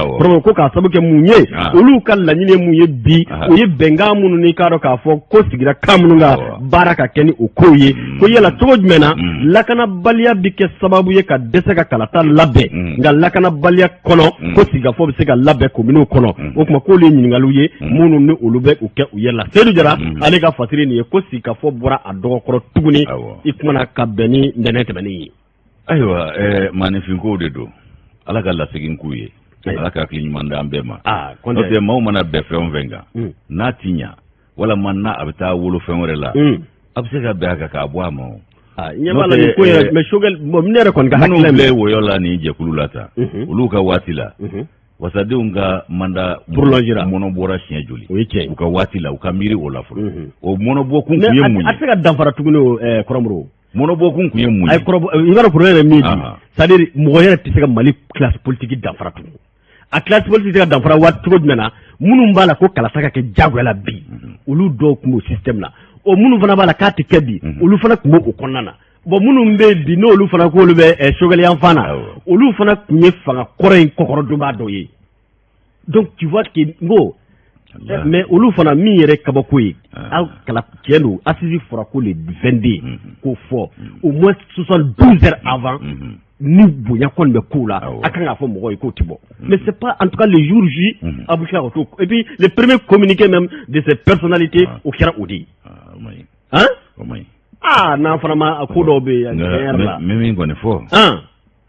ko k'a sababu kɛ mun ye olu ka laɲini mun ye bi o ye bɛnkan minnu ni k'a dɔn k'a fɔ ko sigira kan minnu ka baara ka kɛ ni o kow ye ko yala cogo jumɛn na lakanabaliya bi kɛ sababu ye ka dɛsɛ ka kalata labɛn nka lakanabaliya kɔnɔ ko sigikafɔ bɛ se ka labɛn kominiw kɔnɔ o tuma k'olu ye ɲininkaliw ye minnu ni olu bɛ u kɛ u yɛrɛ la Seydou Jara ale ka fasiri nin ye ko sigikafɔ bɔra a dɔgɔkɔrɔ tuguni i kumana ka bɛn ni ntɛnɛn tɛmɛnen ye. Ayiwa maanifinkow de don ala ka lasegin k'u ye ala ka hakili ɲuman d'an bɛɛ ma n'o tɛ maaw mana bɛn fɛn o fɛn kan n'a ti ɲa walama n'a a bɛ taa wolo fɛn wɛrɛ la a bɛ se ka bɛn a kan k'a bɔ a ma ɲɛb'a la nin ko yɛrɛ mais Choguel ne yɛrɛ kɔni ka hakilila minnu bɛ woyɔ la nin jɛkulu la tan olu ka waati la wasadenw ka manda mɔnɔ bɔra siɲɛ joli u ka waati la u ka miiri o la fɔlɔ o mɔnɔbɔ kun ye mun ye a tɛ se ka danfara tuguni o Kɔrɔmuru mɔnɔbɔ kun ye mun ye i b'a dɔn problème yɛrɛ min di c'est-à-dire mɔgɔ yɛrɛ tɛ se ka Mali classe politique danfara tuguni a classe politique tɛ se ka danfara waati cogo jumɛn na minnu b'a la ko kalata ka kɛ jagoya la bi olu dɔw tun b'o système la o minnu fana b'a la k'a tɛ kɛ bi olu fana tun b'o kɔnɔna na bon minnu bɛ bi n'olu fana k'olu bɛ Choguel yan fan na olu fana tun ye fanga kɔrɔ in kɔkɔrɔdonbaa dɔ ye donc tu vois que ngo mais olu fana min yɛrɛ kabako ye aw kala tiɲɛ don assise fɔra ko le 22 k'o fɔ au moins 72 heures avant ni bonya kɔni bɛ k'u la a kan k'a fɔ mɔgɔw ye k'o tɛ bɔ mais c'est pas en tout cas le jour J a bɛ se ka to et puis le premier communiqué même de ces personnalités o kɛra o de ye n'an fana ma ko dɔw bɛ yen yɛrɛ la mais min kɔni fɔ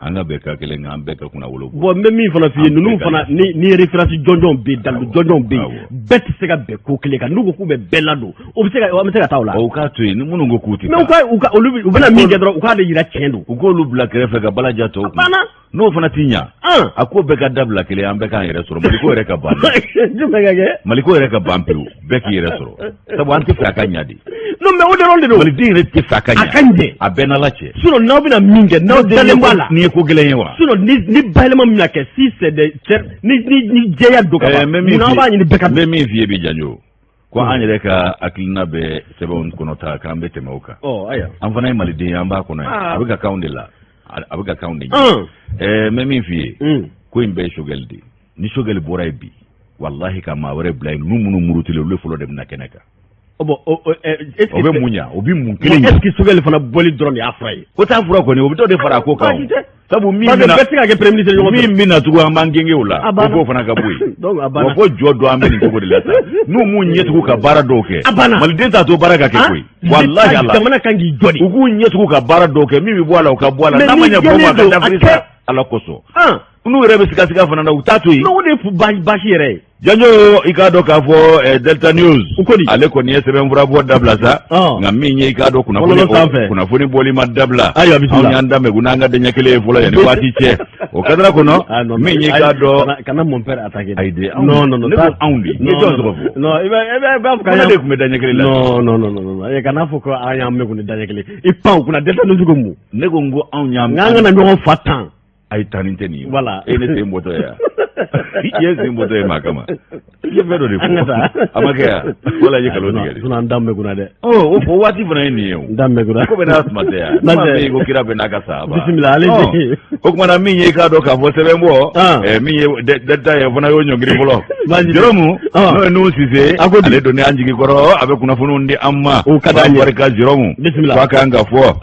an ka bɛɛ ka kelen an bɛɛ ka kunna wolo bon n bɛ min fana f'i ye ninnu fana ni référence jɔnjɔnw bɛ yen dalu jɔnjɔnw bɛ yen bɛɛ tɛ se ka bɛn ko kelen kan n'u ko k'u bɛ bɛɛ ladon o bɛ se ka taa o la o k'a to yen ni minnu ko k'u tɛ mais u bɛna min kɛ dɔrɔn u k'a de yira tiɲɛ don u k'olu bila kɛrɛfɛ ka balaja tɔw kun n'o fana ti ɲa a ko bɛɛ ka dabila kelen an bɛɛ k'an yɛrɛ sɔrɔ Maliko yɛrɛ ka ban Maliko yɛrɛ ka ban pewu bɛɛ k'i yɛrɛ sɔrɔ sabu an tɛ fɛ a ka ɲa de non mais o dɔrɔn de don Maliden yɛrɛ tɛ fɛ a ka ɲɛ a bɛɛ n'Ala cɛ sinon n'aw bɛna min kɛ n'aw dalen b'a la ni ye ko gɛlɛn ye wa sinon ni bayɛlɛma min bɛ kɛ si c'est des ni jɛya don ka ban munna aw b'a ɲini bɛɛ ka n bɛ min f'i ye bi Janjo ko an yɛrɛ ka hakilina bɛ sɛbɛnw kɔnɔ ta k'an bɛ tɛmɛ o kan an fana ye Maliden ye an b'a kɔnɔ yan a bɛ ka k'anw de la a bɛ ka k'anw de ɲɛ n bɛ min f'i ye ko in bɛɛ ye Choguel de ni Choguel bɔra yen bi walahi ka maa wɛrɛ bila yen ninnu minnu murutilen olu fɔlɔ de bɛna kɛnɛ kan o bɛ mun ɲa o bɛ mun kelen est-ce que Choguel fana bɔli dɔrɔn de y'a fura ye o t'a fura kɔni o bɛ dɔ de fara a ko kan sabu min bɛna bɛɛ se ka kɛ premier ministre ɲɔgɔn fɛ min bɛna tugu an b'an gɛngɛ o la o k'o fana ka bɔ yen wa fo jɔ dɔ an bɛ nin cogo de la sa n'u m'u ɲɛtugu ka baara dɔw kɛ Maliden t'a to baara ka kɛ koyi walahi Ala jamana kan k'i jɔ de u k'u ɲɛtugu ka baara dɔw kɛ min bɛ bɔ a la o ka bɔ a la n'a ma ɲɛ bɔ ma ka dafiri sa Ala kosɔn n'u yɛrɛ bɛ siga fana na u t'a to yen o de ye baasi yɛrɛ ye Janjo i k'a dɔn k'a fɔ Delta News ale kɔni ye sɛbɛnfura bɔ dabila sa nka min ye i k'a dɔn kunnafoni bɔli ma dabila anw y'an da mɛgu n'an ka denkɛ kelen ye fɔlɔ yanni waati cɛ o kadira kɔnɔ min ye i k'a dɔn kana mon père attaquer ayi de non ne ko anw de ne jɔn sɔrɔ fɔ non i b'a fɔ k'an de tun bɛ daɲɛ kelen la non kana fɔ ko an y'an mɛn kun daɲɛ kelen i pan kunna Delta News ko mun ne ko n ko anw y'an mɛn an kana ɲɔgɔn fa tan ayi tan ni tɛ nin ye voilà e ne sen bɔtɔ ya i ye sen bɔtɔ ye maa kama i ye fɛn dɔ de fɔ a ma kɛ yan wala i ye nkalon tigɛ de sinon an da mɛn kunna dɛ o waati fana ye nin ye o n da mɛn kunna ko bɛ n'a tuma tɛ yan ne ma min ko kira bɛ n'a ka sa bisimila ale o kumana min ye i k'a dɔn k'a fɔ sɛbɛn bɔ min ye Delta ye fana y'o ɲɔngiri fɔlɔ Jérôme n'o ye Nuhu Sise ale donni an jigi kɔrɔ a bɛ kunnafoniw di an ma o ka d'an barika Jérôme k'a kan ka fɔ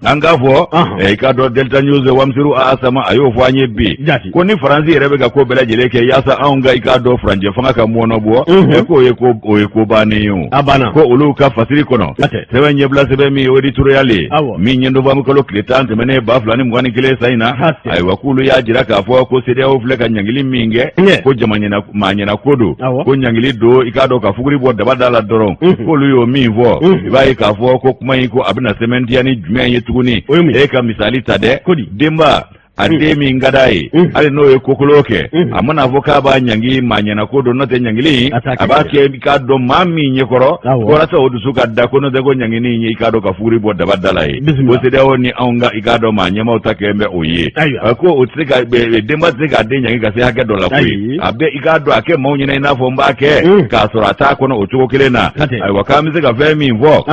an k'a fɔ i k'a dɔn Delta News Wamsiru Asama a y'o fɔ an ye bi ko ni Faransi yɛrɛ bɛ ka ko bɛɛ lajɛlen kɛ yaasa anw ka i k'a dɔn furancɛ fanga ka mɔnɔ bɔ k'o ye ko bannen ye o ko olu ka fasiri kɔnɔ sɛbɛn ɲɛbila sɛbɛn min ye éditorial ye min ye novembre kalo tile 10 tɛmɛnen 2021 sa in na ayiwa k'olu y'a jira k'a fɔ ko CEDEAO filɛ ka ɲangili min kɛ ko maa ɲɛna ko don ko ɲangili don i k'a dɔn ka fuguri bɔ daba da la dɔrɔn k'olu y'o min fɔ i b'a ye k'a fɔ ko kuma in ko a bɛna sɛmɛntiya ni jumɛn ye tuguni e ka misali ta dɛ denba a den min ka d'a ye hali n'o ye kokolo kɛ a mana fɔ k'a b'a ɲangi maa ɲɛna ko don n'o tɛ ɲangili a b'a kɛ i k'a dɔn maa min ɲɛkɔrɔ walasa o dusu ka da ko n'o tɛ ko ɲangini in ye i k'a dɔn ka fuguri bɔ daba da la ye ko CEDEAO ni anw ka i k'a dɔn maa ɲɛmaw ta kɛ bɛ o ye ko o tɛ se ka denba tɛ se k'a den ɲangi ka se hakɛ dɔ la koyi a bɛ i k'a dɔn a kɛ maaw ɲɛna i n'a fɔ n b'a kɛ k'a sɔrɔ a t'a kɔnɔ o cogo kelen na ayiwa k'an bɛ se ka fɛn min fɔ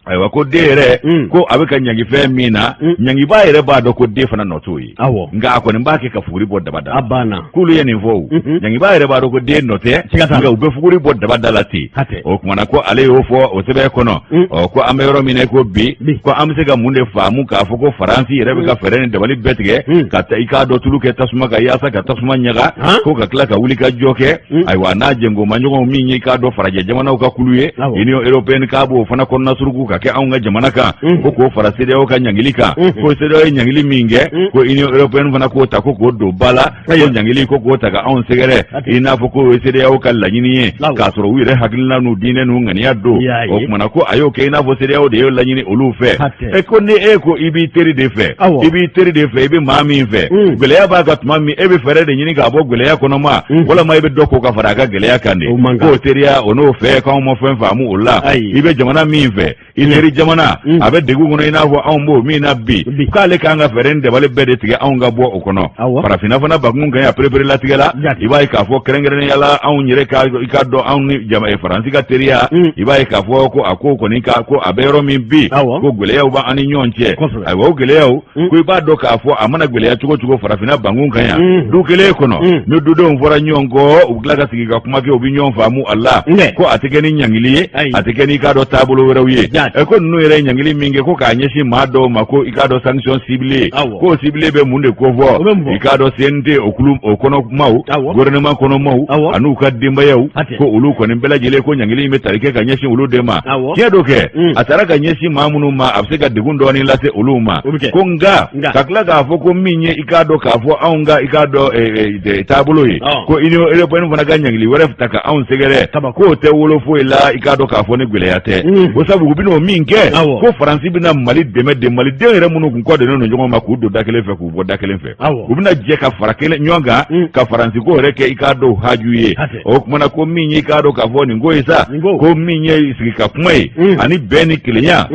ayiwa ko den yɛrɛ ko a bɛ ka ɲangi fɛn min na ɲangiba yɛrɛ b'a dɔn ko den fana nɔ t'o ye nka a kɔni b'a kɛ ka fuguri bɔ dabada a banna k'olu ye nin fɔ o ɲangiba yɛrɛ b'a dɔn ko den nɔ tɛ nka u bɛ fuguri bɔ dabada la ten o kumana ko ale y'o fɔ o sɛbɛn kɔnɔ ko an bɛ yɔrɔ min na ko bi ko an bɛ se ka mun de faamu k'a fɔ ko Faransi yɛrɛ bɛ ka fɛɛrɛ ni dabali bɛɛ tigɛ ka i k'a dɔn tulu kɛ tasuma ka yaasa ka tasuma ɲaga ko ka tila ka wuli ka jɔ kɛ ayiwa n'a jɛngoma ɲɔgɔnw min ye k'a dɔn farajɛ jamanaw ka kulu ye Union européenne k'a b'o fana kɔnɔna suruku ka kɛ anw ka jamana kan ko k'o fara CEDEAO ka ɲangili kan ko CEDEAO ye ɲangili min kɛ ko Union européenne fana k'o ta ko k'o don ba la ko ɲangili ko k'o ta ka anw sɛgɛrɛ i n'a fɔ ko CEDEAO ka laɲini ye k'a sɔrɔ u yɛrɛ hakilina n'u diinɛ n'u ŋaniya don o kumana ko a y'o kɛ i n'a fɔ CEDEAO de y'o laɲini olu fɛ ko ni e ko i b'i teri de fɛ i b'i teri de fɛ i bɛ maa min fɛ gɛlɛya b'a ka tuma min e bɛ fɛɛrɛ de ɲini k'a bɔ gɛlɛya kɔnɔ ma walama i bɛ dɔ ko ka fara a ka gɛlɛya kan de k'o teriya o n'o fɛ k'anw ma fɛn faamu o la i bɛ jamana min fɛ i teri jamana a bɛ degun kɔnɔ i n'a fɔ anw b'o min na bi k'ale k'an ka fɛɛrɛ ni dabali bɛɛ de tigɛ anw ka bɔ o kɔnɔ farafinna fana bakun kan ya perepere latigɛ la i b'a ye k'a fɔ kɛrɛnkɛrɛnnenya la anw yɛrɛ i ka dɔn anw ni Faransi ka teriya i b'a ye k'a fɔ ko a ko kɔni ko a bɛ yɔrɔ min bi ko gɛlɛyaw b'an ni ɲɔgɔn cɛ ayiwa o gɛlɛyaw ko i b'a dɔn k'a fɔ a mana gɛlɛya cogo cogo farafinna bakun kan yan du kelen kɔnɔ ni dudenw fɔra ɲɔgɔn kɔ u tila ka sigi ka kuma kɛ u bɛ ɲɔgɔn faamu a la ko a tɛ kɛ ni ɲangili ye a tɛ kɛ ni k'a dɔn taabolo wɛrɛw ye ko ninnu yɛrɛ ye ɲangili min kɛ ko k'a ɲɛsin maa dɔw ma ko i k'a dɔn sanction ciblée ko ciblée bɛ mun de ko fɔ i k'a dɔn CNT o kɔnɔ kumaw gouvernement kɔnɔ maaw an'u ka denbayaw ko olu kɔni bɛɛ lajɛlen ko ɲangili in bɛ tali kɛ ka ɲɛsin olu de ma tiɲɛ dɔ kɛ a taara ka ɲɛsin maa minnu ma a bɛ se ka degun dɔɔni lase olu ma ko nka ka tila k'a fɔ ko min ye i k'a dɔn k'a fɔ anw ka i k'a dɔn taabolo ye ko Union européenne fana ka ɲangili wɛrɛ ta ka anw sɛgɛrɛ k'o tɛ wolo foyi la i k'a dɔn k'a fɔ ni gɛlɛya tɛ o sabu u bɛn'o min kɛ ko Faransi bɛna Mali dɛmɛ de Malidenw yɛrɛ minnu kun kɔdonnen don ɲɔgɔn ma k'u don da kelen fɛ k'u bɔ da kelen fɛ u bɛna jɛ ka fara ɲɔgɔn kan ka Faransi ko yɛrɛ kɛ i k'a dɔn haju ye o kumana ko min ye i k'a dɔn k'a fɔ nin ko ye sa ko min ye sigi ka kuma ye ani bɛn ni kelenya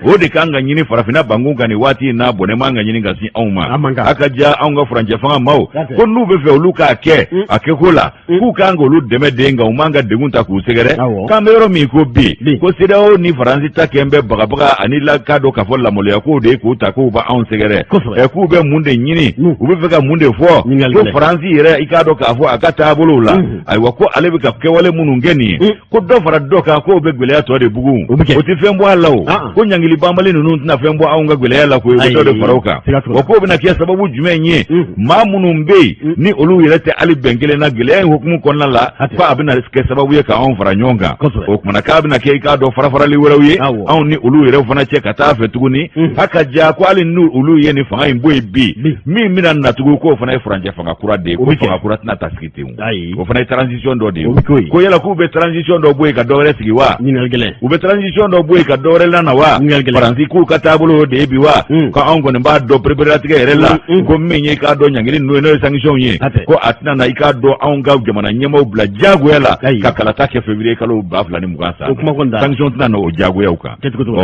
o de kan ka ɲini farafinna bakun kan nin waati in na bɔnɛ man ka ɲini ka sin anw ma a ka diya anw ka furancɛ fanga maaw ko n'u bɛ fɛ olu k'a kɛ a kɛko la k'u kan k'olu dɛmɛ den nka u man ka degun ta k'u sɛgɛrɛ k'an bɛ yɔrɔ min ko bi ko CEDEAO ni Faransi ta kɛ n bɛ bagabaga ani k'a dɔn k'a fɔ lamaloya kow de ye k'u ta k'u b'anw sɛgɛrɛ k'u bɛ mun de ɲini u bɛ fɛ ka mun de fɔ ko Faransi yɛrɛ i k'a dɔn k'a fɔ a ka taabolow la ayiwa ko ale bɛ ka kɛwale minnu kɛ nin ye ko dɔ fara dɔ kan k'o bɛ gɛlɛya tɔ de bugun o tɛ fɛn bɔ a la o ko banbali ninnu tɛna fɛn bɔ anw ka gɛlɛya la ko ye dɔ de fara o kan wa k'o bɛna kɛ sababu jumɛn ye maa minnu bɛ yen ni olu yɛrɛ tɛ hali bɛn kelen na gɛlɛya in hukumu kɔnɔna la f'a bɛna kɛ sababu ye k'anw fara ɲɔgɔn kan o kumana k'a bɛna kɛ i k'a dɔn farafarali wɛrɛw ye anw ni olu yɛrɛ fana cɛ ka taa fɛ tuguni a ka diya ko hali ni olu ye nin fanga in bɔ yen bi min bɛna natugu k'o fana ye furancɛ fanga kura de ye ko fanga kura tɛna ta sigi ten o fana ye transition dɔ de ye ko yala k'u bɛ transition dɔ bɔ yen ka dɔ wɛrɛ sigi wa u bɛ transition dɔ bɔ yen ka dɔ wɛrɛ lana wa Faransi k'u ka taabolo de ye bi wa ko anw kɔni b'a dɔn pereperelatigɛ yɛrɛ la ko min ye i k'a dɔn ɲangili ninnu ye n'o ye sanction ye ko a tɛna na i k'a dɔn anw ka jamana ɲɛmaaw bila diyagoya la ka kalata kɛ février kalo 2023 sanction tɛna na o diyagoyaw kan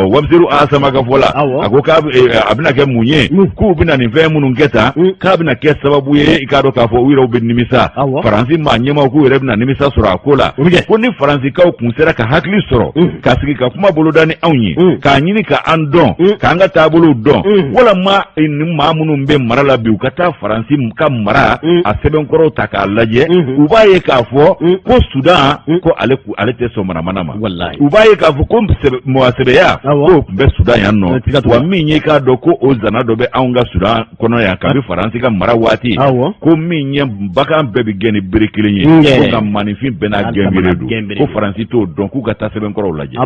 Wabsiru Asama ka fɔ la a ko a bɛna kɛ mun ye k'u bɛna nin fɛn minnu kɛ tan k'a bɛna kɛ sababu ye i k'a dɔn k'a fɔ u yɛrɛ bɛ nimisa Faransi maa ɲɛmaaw k'u yɛrɛ bɛna nimisa sɔrɔ a ko la ko ni Faransikaw kun sera ka hakili sɔrɔ ka sigi ka kuma boloda ni anw ye k'a ɲini ka an dɔn k'an ka taabolow dɔn walama ni maa minnu bɛ mara la bi u ka taa Faransi ka mara a sɛbɛnkɔrɔw ta k'a lajɛ u b'a ye k'a fɔ ko Sudan ko ale tɛ sɔn manamana ma u b'a ye k'a fɔ ko mɔgɔsɛbɛya k'o tun bɛ Sudan yan nɔ wa min ye k'a dɔn ko o zana dɔ bɛ anw ka Sudan kɔnɔ yan kabi Faransi ka mara waati ko min ye bagan bɛɛ bɛ gɛn ni bere kelen ye ko nka maninfin bɛɛ n'a gɛnbere don ko Faransi t'o dɔn k'u ka taa sɛbɛnkɔrɔw lajɛ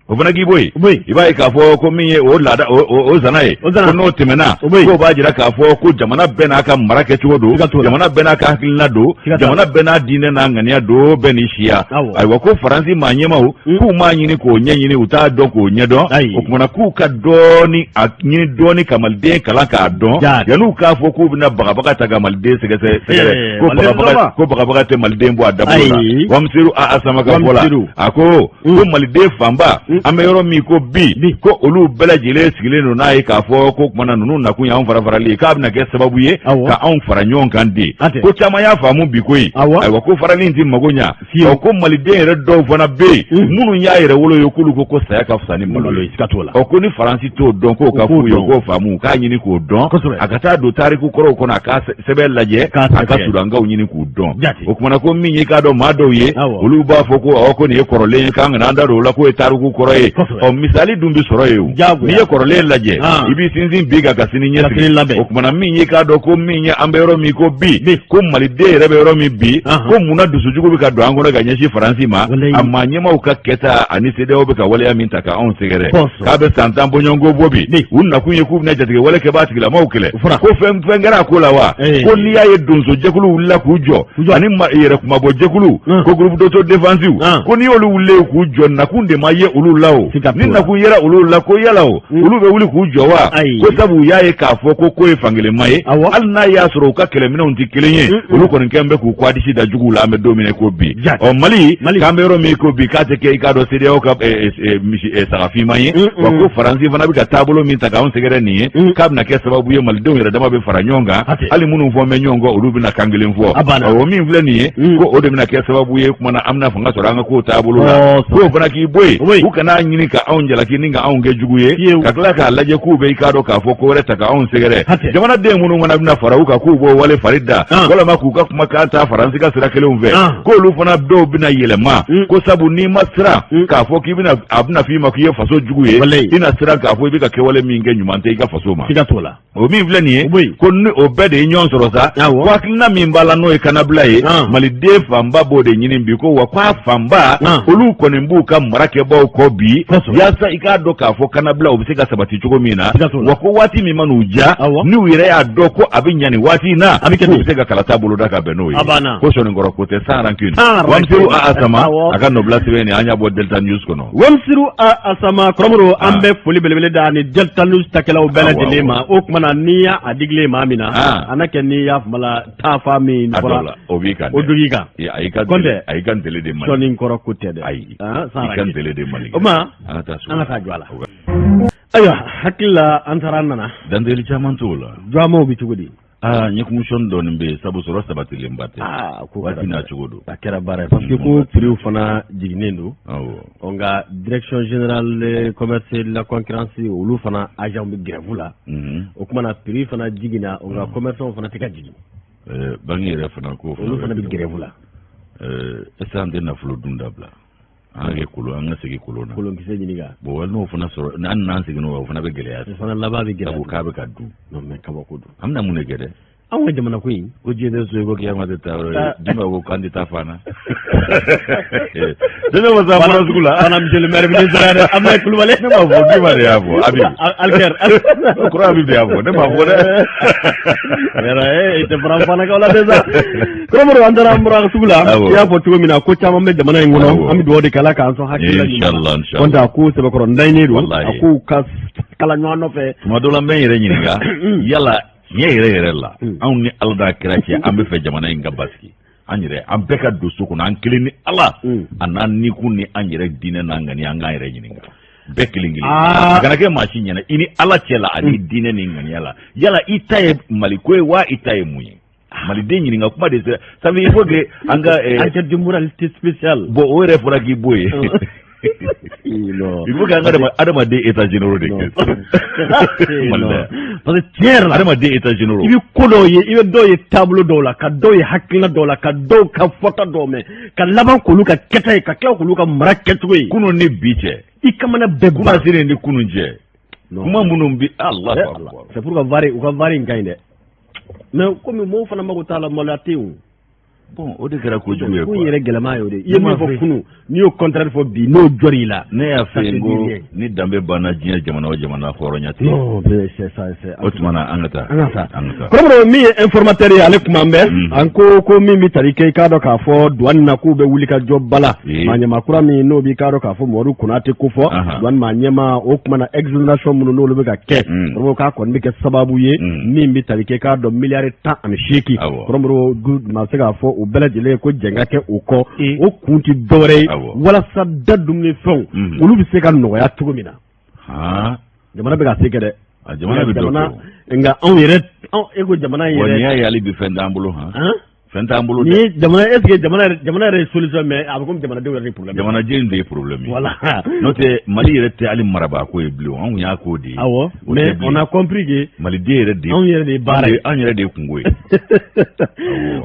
o fana k'i bɔ yen i b'a ye k'a fɔ ko min ye o laada o zana ye ko n'o tɛmɛna k'o b'a jira k'a fɔ ko jamana bɛɛ n'a ka mara kɛcogo don jamana bɛɛ n'a ka hakilina don jamana bɛɛ n'a diinɛ n'a ŋaniya don bɛɛ ni siya ayiwa ko Faransi maa ɲɛmaaw k'u m'a ɲini k'o ɲɛɲini u t'a dɔn k'o ɲɛdɔn o kumana k'u ka ɲini dɔɔni ka maliden kalan k'a dɔn yan'u k'a fɔ k'u bɛna bagabaga ta ka maliden sɛgɛsɛgɛ ko bagabaga tɛ maliden bɔ a dabolo la Wamsiru Asama ka fɔ la a ko maliden fanba an bɛ yɔrɔ min ko bi ko olu bɛɛ lajɛlen sigilen don n'a ye k'a fɔ ko kumana ninnu nakun y'anw fara farali ye k'a bɛna kɛ sababu ye ka anw fara ɲɔgɔn kan de ko caman y'a faamu bi ko ye ayiwa ko farali in tɛ mago ɲa ko maliden yɛrɛ dɔw fana bɛ yen minnu y'a yɛrɛ wolo ye k'olu ko saya ka fisa ni malo ye ko ni Faransi t'o dɔn k'o ka f'u ye k'o faamu k'a ɲini k'o dɔn a ka taa don tariku kɔrɔw kɔnɔ a ka sɛbɛn lajɛ a ka surankaw ɲini k'u dɔn o kumana ko min ye k'a dɔn maa dɔw ye olu b'a fɔ ko ko nin ye kɔrɔlen ye k'an kana an da don o la k'o ye tariku kɔrɔ ye misali dun bɛ sɔrɔ ye o n'i ye kɔrɔlen lajɛ i b'i sinsin bi ka sini ɲɛsigi o kumana min ye k'a dɔn ko min ye an bɛ yɔrɔ min ko bi ko maliden yɛrɛ bɛ yɔrɔ min bi ko munna dusujugu bɛ ka don an kɔnɔ ka ɲɛsin Faransi ma a maa ɲɛmaw ka kɛta ani CEDEAO bɛ ka waleya min ta ka anw sɛgɛrɛ k'a bɛ san 10 bɔɲɔgɔnko bɔ bi u nakun ye k'u bɛna jatigɛ wale kɛbaa tigilamaw kɛlɛ ko fɛn kɛra a ko la wa ko n'i y'a ye donso jɛkulu wulila k'u jɔ ani yɛrɛ kumabɔ jɛkulu ko groupe d'autodéfense ko n'i y'olu wulilen k'u jɔ nakun de ma ye olu la o ni nakun yera olu la ko yala o olu bɛ wuli k'u jɔ wa ko sabu u y'a ye k'a fɔ ko ye fankelenma ye hali n'a y'a sɔrɔ u ka kɛlɛminɛnw tɛ kelen ye olu kɔni kɛn bɛ k'u kwadisi da juguw la an bɛ don min ko bi Mali k'an bɛ yɔrɔ min ko bi k'a tɛ kɛ i k'a dɔn CEDEAO ka sagafinma ye wa ko Faransi fana bɛ ka taabolo min ta k'anw sɛgɛrɛ nin ye k'a bɛna kɛ sababu ye malidenw yɛrɛ dama bɛ fara ɲɔgɔn kan hali minnu fɔ bɛ ɲɔgɔn kɔ olu bɛna kan kelen fɔ o min filɛ nin ye ko o de bɛna kɛ sababu ye kumana an bɛna fanga sɔrɔ an ka kow taabolo la k'o fana k'i bɔ yen u kana ɲini ka anw jalaki ni ka anw kɛ jugu ye ka tila k'a lajɛ k'u bɛ i k'a dɔn k'a fɔ ko wɛrɛ ta ka anw sɛgɛrɛ jamanaden minnu fana bɛna fara u kan k'u bɔ wale fari da walima k'u ka kumakan ta Faransi ka sira kelenw fɛ k'olu fana dɔw bɛna yɛlɛma ko sabu n'i ma siran k'a fɔ k'i bɛna a bɛna f'i ma k'i ye faso jugu ye i na siran k'a fɔ i bɛ ka kɛwale min kɛ ɲuman tɛ i ka faso ma o min filɛ nin ye ko ni o bɛɛ de ye ɲɔgɔn sɔrɔ sa ko hakilina min b'a la n'o ye kanabila ye maliden fanba b'o de ɲini bi ko wa k'a fanba olu kɔni b'u ka marakɛbaw kɔ bi yaasa i k'a dɔn k'a fɔ kanabila u bɛ se ka sabati cogo min na wa ko waati min ma n'u ja n'u yɛrɛ y'a dɔn ko a bɛ ɲa nin waati in na k'u bɛ se ka kalata boloda ka bɛn n'o ye ko sɔnninkɔrɔ ko tɛ sans rancune Wamsiru A Asama a ka nɔbila sɛbɛn nin an y'a bɔ Delta News kɔnɔ Wamsiru A Asama karamɔgɔ an bɛ foli belebele da ni Delta News takɛlaw bɛɛ lajɛlen ma o kumana n'i y'a digilen maa min na a na kɛ n'i y'a fɔla taafa min fɔra o b'i kan o dog'i kan a y'i kan tele de mali sɔnninkɔrɔ ko tɛ dɛ ayi i kan tele de mali o ma an ka taa jɔ a la ayiwa hakili la an taara an nana dantɛli caman t'o la jɔnmaw bɛ cogo di n ye komisiyɔn dɔɔnin bɛ yen sabu sɔrɔ sabatilenba tɛ waati n'a cogo don a kɛra baara ye parce que ko prix fana jiginnen don nka direction générale commerce la concurrence olu fana agent bɛ grève la o kumana prix fana jiginna nka commerçant fana tɛ ka jigin banque yɛrɛ fana ko olu fana bɛ grève la est-ce que an tɛ nafolo dun dabila an ka kolon an ka segin kolon na kolonkisɛ ɲini ka bon wali n'o fana sɔrɔ n'an segin o fana bɛ gɛlɛya o fana laban bɛ gɛlɛya sabu k'a bɛ ka dun non mais kabako don an bɛna mun de kɛ dɛ anw ka jamana ko in ko diɲɛ tɛ so ye ko kiyama tɛ taa yɔrɔ ye juma ko k'an tɛ taa fana dɛmɛ ma sa fana sugu la fana monsieur le maire ministre dɛ Abdoulaye Coulibaly ne m'a fɔ juma de y'a fɔ Abi Alker kura Abi de y'a fɔ ne m'a fɔ dɛ yɛrɛ i tɛ fara fana kaw la déjà karamɔgɔ an taara an bɔra sugu la i y'a fɔ cogo min na ko caman bɛ jamana in kɔnɔ an bɛ dugawu de kɛla k'an sɔn hakili la ɲuman na kɔnta ko sɛbɛkɔrɔ ndayilen don a k'u ka kala ɲɔgɔn nɔfɛ tuma dɔ la n bɛ n yɛrɛ ɲininka yala tiɲɛ yɛrɛ la anw ni Ala n'a kira cɛ an bɛ fɛ jamana in ka basigi an yɛrɛ an bɛɛ ka don so kɔnɔ an kelen ni Ala a n'an nikun ni an yɛrɛ diinɛ n'an ŋaniya an k'an yɛrɛ ɲininka bɛɛ kelen kelen a kana kɛ maa si ɲɛna i ni Ala cɛ la ani diinɛ ni ŋaniya la yala i ta ye Mali ko ye wa i ta ye mun ye maliden ɲininka kuma de sera ça veut dire il faut que an ka enquête de moralité spéciale bon o yɛrɛ fɔra k'i bɔ yen il faut qu'an ka adamaden état généraux de kɛ parce que tiɲɛ yɛrɛ la adamaden état généraux i bɛ ko dɔw ye i bɛ dɔw ye taabolo dɔw la ka dɔw ye hakilina dɔw la ka dɔw ka fɔta dɔw mɛn ka laban k'olu ka kɛta ye ka tila k'olu ka mara kɛcogo ye kunun ni bi cɛ i kamana bɛɛ kuma sini ni kunun cɛ kuma minnu bi Allah c'est pour u ka vari in ka ɲi dɛ mais komi mɔgɔw fana mago t'a la maloya tɛ yen bon o de kɛra kojugu ye quoi ko yɛrɛ gɛlɛman y'o de i ye min fɔ kunu n'i y'o contraire fɔ bi n'o jɔr'i la ne y'a fɛ n ko ni danbe banna diɲɛ jamana o jamana hɔrɔnya tɛ non c'est ça o tuma na an ka taa karamɔgɔ min ye informateur ye ale kuma bɛ an ko min bɛ tali kɛ i k'a dɔn k'a fɔ douane na k'u bɛ wuli ka jɔ bala maa ɲɛma kura min n'o b'i k'a dɔn k'a fɔ Mamadu Konate ko fɔ douane maa ɲɛma o kuma na exonération minnu n'olu bɛ ka kɛ karamɔgɔ k'a kɔni bɛ kɛ sababu ye min bɛ tali kɛ i k'a dɔn miliyari 18 karamɔgɔ ma se k'a fɔ o bɛɛ lajɛlen ko jɛnga kɛ o kɔ o kun ti dɔwɛrɛ walasa da dumuni fɛnw olu bɛ se ka nɔgɔya cogo min na jamana bɛ ka se kɛ dɛ jamana nka anw yɛrɛ e ko jamana yɛrɛ n'i y'a ye hali bi fɛn t'an bolo fɛn t'an bolo ni jamana est ce que jamana yɛrɛ ye solution mais a bɛ komi jamanadenw yɛrɛ de problème jamanaden de ye problème voilà n'o tɛ Mali yɛrɛ tɛ hali marabaako ye bilen anw y'a ko de ye awɔ mais on a compris que maliden yɛrɛ de anw yɛrɛ de ye baara ye anw yɛrɛ de ye kungo ye